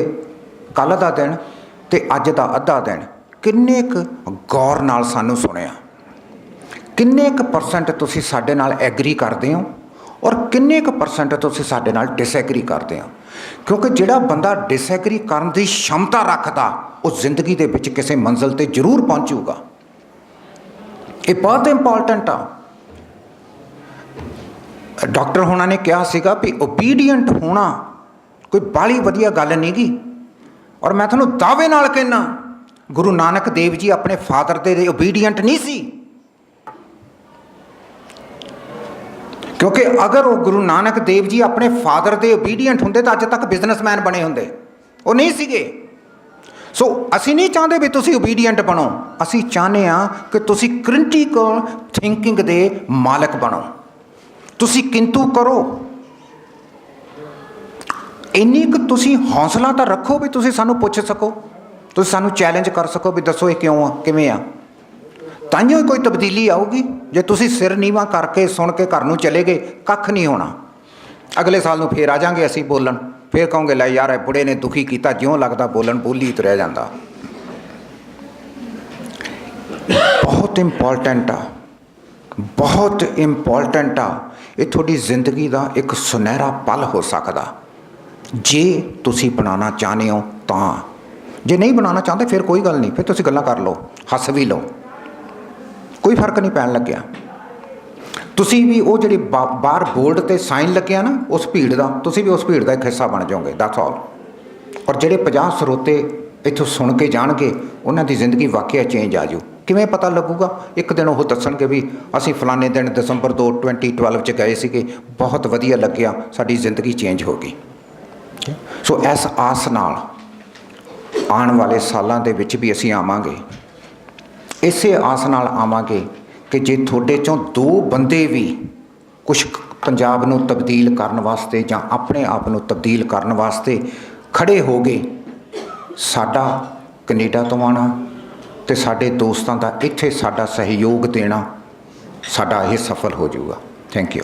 ਕੱਲ੍ਹ ਦਾ ਦਿਨ ਅਤੇ ਅੱਜ ਦਾ ਅੱਧਾ ਦਿਨ ਕਿੰਨੇ ਕੁ ਗੌਰ ਨਾਲ ਸਾਨੂੰ ਸੁਣਿਆ। ਕਿੰਨੇ ਕੁ % ਤੁਸੀਂ ਸਾਡੇ ਨਾਲ ਐਗਰੀ ਕਰਦੇ ਹੋ ਔਰ ਕਿੰਨੇ ਕੁ % ਤੁਸੀਂ ਸਾਡੇ ਨਾਲ ਡਿਸਐਗਰੀ ਕਰਦੇ ਹੋ। ਕਿਉਂਕਿ ਜਿਹੜਾ ਬੰਦਾ ਡਿਸਐਗਰੀ ਕਰਨ ਦੀ ਸ਼ਮਤਾ ਰੱਖਦਾ, ਉਹ ਜ਼ਿੰਦਗੀ ਦੇ ਵਿੱਚ ਕਿਸੇ ਮੰਜ਼ਿਲ 'ਤੇ ਜ਼ਰੂਰ ਪਹੁੰਚੂਗਾ। ਇਹ ਬਹੁਤ ਇੰਪੋਰਟੈਂਟ ਆ। ਡਾਕਟਰ ਹੋਣਾ ਨੇ ਕਿਹਾ ਸੀਗਾ ਵੀ ਓਬੀਡੀਐਂਟ ਹੋਣਾ ਕੋਈ ਬਾਹਲੀ ਵਧੀਆ ਗੱਲ ਨਹੀਂ ਗੀ। ਔਰ ਮੈਂ ਤੁਹਾਨੂੰ ਦਾਅਵੇ ਨਾਲ ਕਹਿੰਦਾ, ਗੁਰੂ ਨਾਨਕ ਦੇਵ ਜੀ ਆਪਣੇ ਫਾਦਰ ਦੇ ਓਬੀਡੀਐਂਟ ਨਹੀਂ ਸੀ। ਕਿਉਂਕਿ ਅਗਰ ਉਹ ਗੁਰੂ ਨਾਨਕ ਦੇਵ ਜੀ ਆਪਣੇ ਫਾਦਰ ਦੇ ਓਬੀਡੀਐਂਟ ਹੁੰਦੇ ਤਾਂ ਅੱਜ ਤੱਕ ਬਿਜ਼ਨਸਮੈਨ ਬਣੇ ਹੁੰਦੇ। ਉਹ ਨਹੀਂ ਸੀਗੇ। ਸੋ ਅਸੀਂ ਨਹੀਂ ਚਾਹੁੰਦੇ ਵੀ ਤੁਸੀਂ ਓਬੀਡੀਐਂਟ ਬਣੋ, ਅਸੀਂ ਚਾਹੁੰਦੇ ਹਾਂ ਕਿ ਤੁਸੀਂ ਕ੍ਰਿਟੀਕਲ ਥਿੰਕਿੰਗ ਦੇ ਮਾਲਕ ਬਣੋ। ਤੁਸੀਂ ਕਿੰਤੂ ਕਰੋ, ਇੰਨੀ ਕੁ ਤੁਸੀਂ ਹੌਸਲਾ ਤਾਂ ਰੱਖੋ ਵੀ ਤੁਸੀਂ ਸਾਨੂੰ ਪੁੱਛ ਸਕੋ, ਤੁਸੀਂ ਸਾਨੂੰ ਚੈਲੰਜ ਕਰ ਸਕੋ ਵੀ ਦੱਸੋ ਇਹ ਕਿਉਂ ਆ, ਕਿਵੇਂ ਆ। ਤਾਂਹੀਓ ਹੀ ਕੋਈ ਤਬਦੀਲੀ ਆਊਗੀ। ਜੇ ਤੁਸੀਂ ਸਿਰ ਨੀਵਾਂ ਕਰਕੇ ਸੁਣ ਕੇ ਘਰ ਨੂੰ ਚਲੇ ਗਏ, ਕੱਖ ਨਹੀਂ ਹੋਣਾ। ਅਗਲੇ ਸਾਲ ਨੂੰ ਫੇਰ ਆ ਜਾਵਾਂਗੇ ਅਸੀਂ ਬੋਲਣ, ਫੇਰ ਕਹੋਗੇ ਲੈ ਯਾਰ ਇਹ ਬੁੜੇ ਨੇ ਦੁਖੀ ਕੀਤਾ, ਜਿਉਂ ਲੱਗਦਾ ਬੋਲਣ ਬੋਲੀ ਤੁਰਿਆ ਜਾਂਦਾ। ਬਹੁਤ ਇੰਪੋਰਟੈਂਟ ਆ, ਬਹੁਤ ਇੰਪੋਰਟੈਂਟ ਆ। ਇਹ ਤੁਹਾਡੀ ਜ਼ਿੰਦਗੀ ਦਾ ਇੱਕ ਸੁਨਹਿਰਾ ਪਲ ਹੋ ਸਕਦਾ। ਜੇ ਤੁਸੀਂ ਬਣਾਉਣਾ ਚਾਹੁੰਦੇ ਹੋ ਤਾਂ, ਜੇ ਨਹੀਂ ਬਣਾਉਣਾ ਚਾਹੁੰਦੇ ਫਿਰ ਕੋਈ ਗੱਲ ਨਹੀਂ, ਫਿਰ ਤੁਸੀਂ ਗੱਲਾਂ ਕਰ ਲਓ, ਹੱਸ ਵੀ ਲਓ, ਕੋਈ ਫਰਕ ਨਹੀਂ ਪੈਣ ਲੱਗਿਆ। ਤੁਸੀਂ ਵੀ ਉਹ ਜਿਹੜੇ ਬਾਹਰ ਬੋਰਡ ਤੇ ਸਾਈਨ ਲੱਗਿਆ ਨਾ ਉਸ ਭੀੜ ਦਾ, ਤੁਸੀਂ ਵੀ ਉਸ ਭੀੜ ਦਾ ਇੱਕ ਹਿੱਸਾ ਬਣ ਜਾਓਗੇ, ਦੈਟਸ ਆਲ। ਔਰ ਜਿਹੜੇ 50 ਸਰੋਤੇ ਇੱਥੋਂ ਸੁਣ ਕੇ ਜਾਣਗੇ ਉਹਨਾਂ ਦੀ ਜ਼ਿੰਦਗੀ ਵਾਕਿਆ ਚੇਂਜ ਆ ਜਾਊ। ਕਿਵੇਂ ਪਤਾ ਲੱਗੂਗਾ? ਇੱਕ ਦਿਨ ਉਹ ਦੱਸਣਗੇ ਵੀ ਅਸੀਂ ਫਲਾਣੇ ਦਿਨ ਦਸੰਬਰ 2012 'ਚ ਗਏ ਸੀਗੇ, ਬਹੁਤ ਵਧੀਆ ਲੱਗਿਆ, ਸਾਡੀ ਜ਼ਿੰਦਗੀ ਚੇਂਜ ਹੋ ਗਈ। ਸੋ ਇਸ ਆਸ ਨਾਲ ਆਉਣ ਵਾਲੇ ਸਾਲਾਂ ਦੇ ਵਿੱਚ ਵੀ ਅਸੀਂ ਆਵਾਂਗੇ, ਇਸੇ ਆਸ ਨਾਲ ਆਵਾਂਗੇ ਕਿ ਜੇ ਤੁਹਾਡੇ 'ਚੋਂ 2 ਬੰਦੇ ਵੀ ਕੁਛ ਪੰਜਾਬ ਨੂੰ ਤਬਦੀਲ ਕਰਨ ਵਾਸਤੇ ਜਾਂ ਆਪਣੇ ਆਪ ਨੂੰ ਤਬਦੀਲ ਕਰਨ ਵਾਸਤੇ ਖੜੇ ਹੋ ਗਏ, ਸਾਡਾ ਕੈਨੇਡਾ ਤੋਂ ਆਉਣਾ ਅਤੇ ਸਾਡੇ ਦੋਸਤਾਂ ਦਾ ਇੱਥੇ ਸਾਡਾ ਸਹਿਯੋਗ ਦੇਣਾ, ਸਾਡਾ ਇਹ ਸਫਲ ਹੋ ਜਾਊਗਾ। Thank you.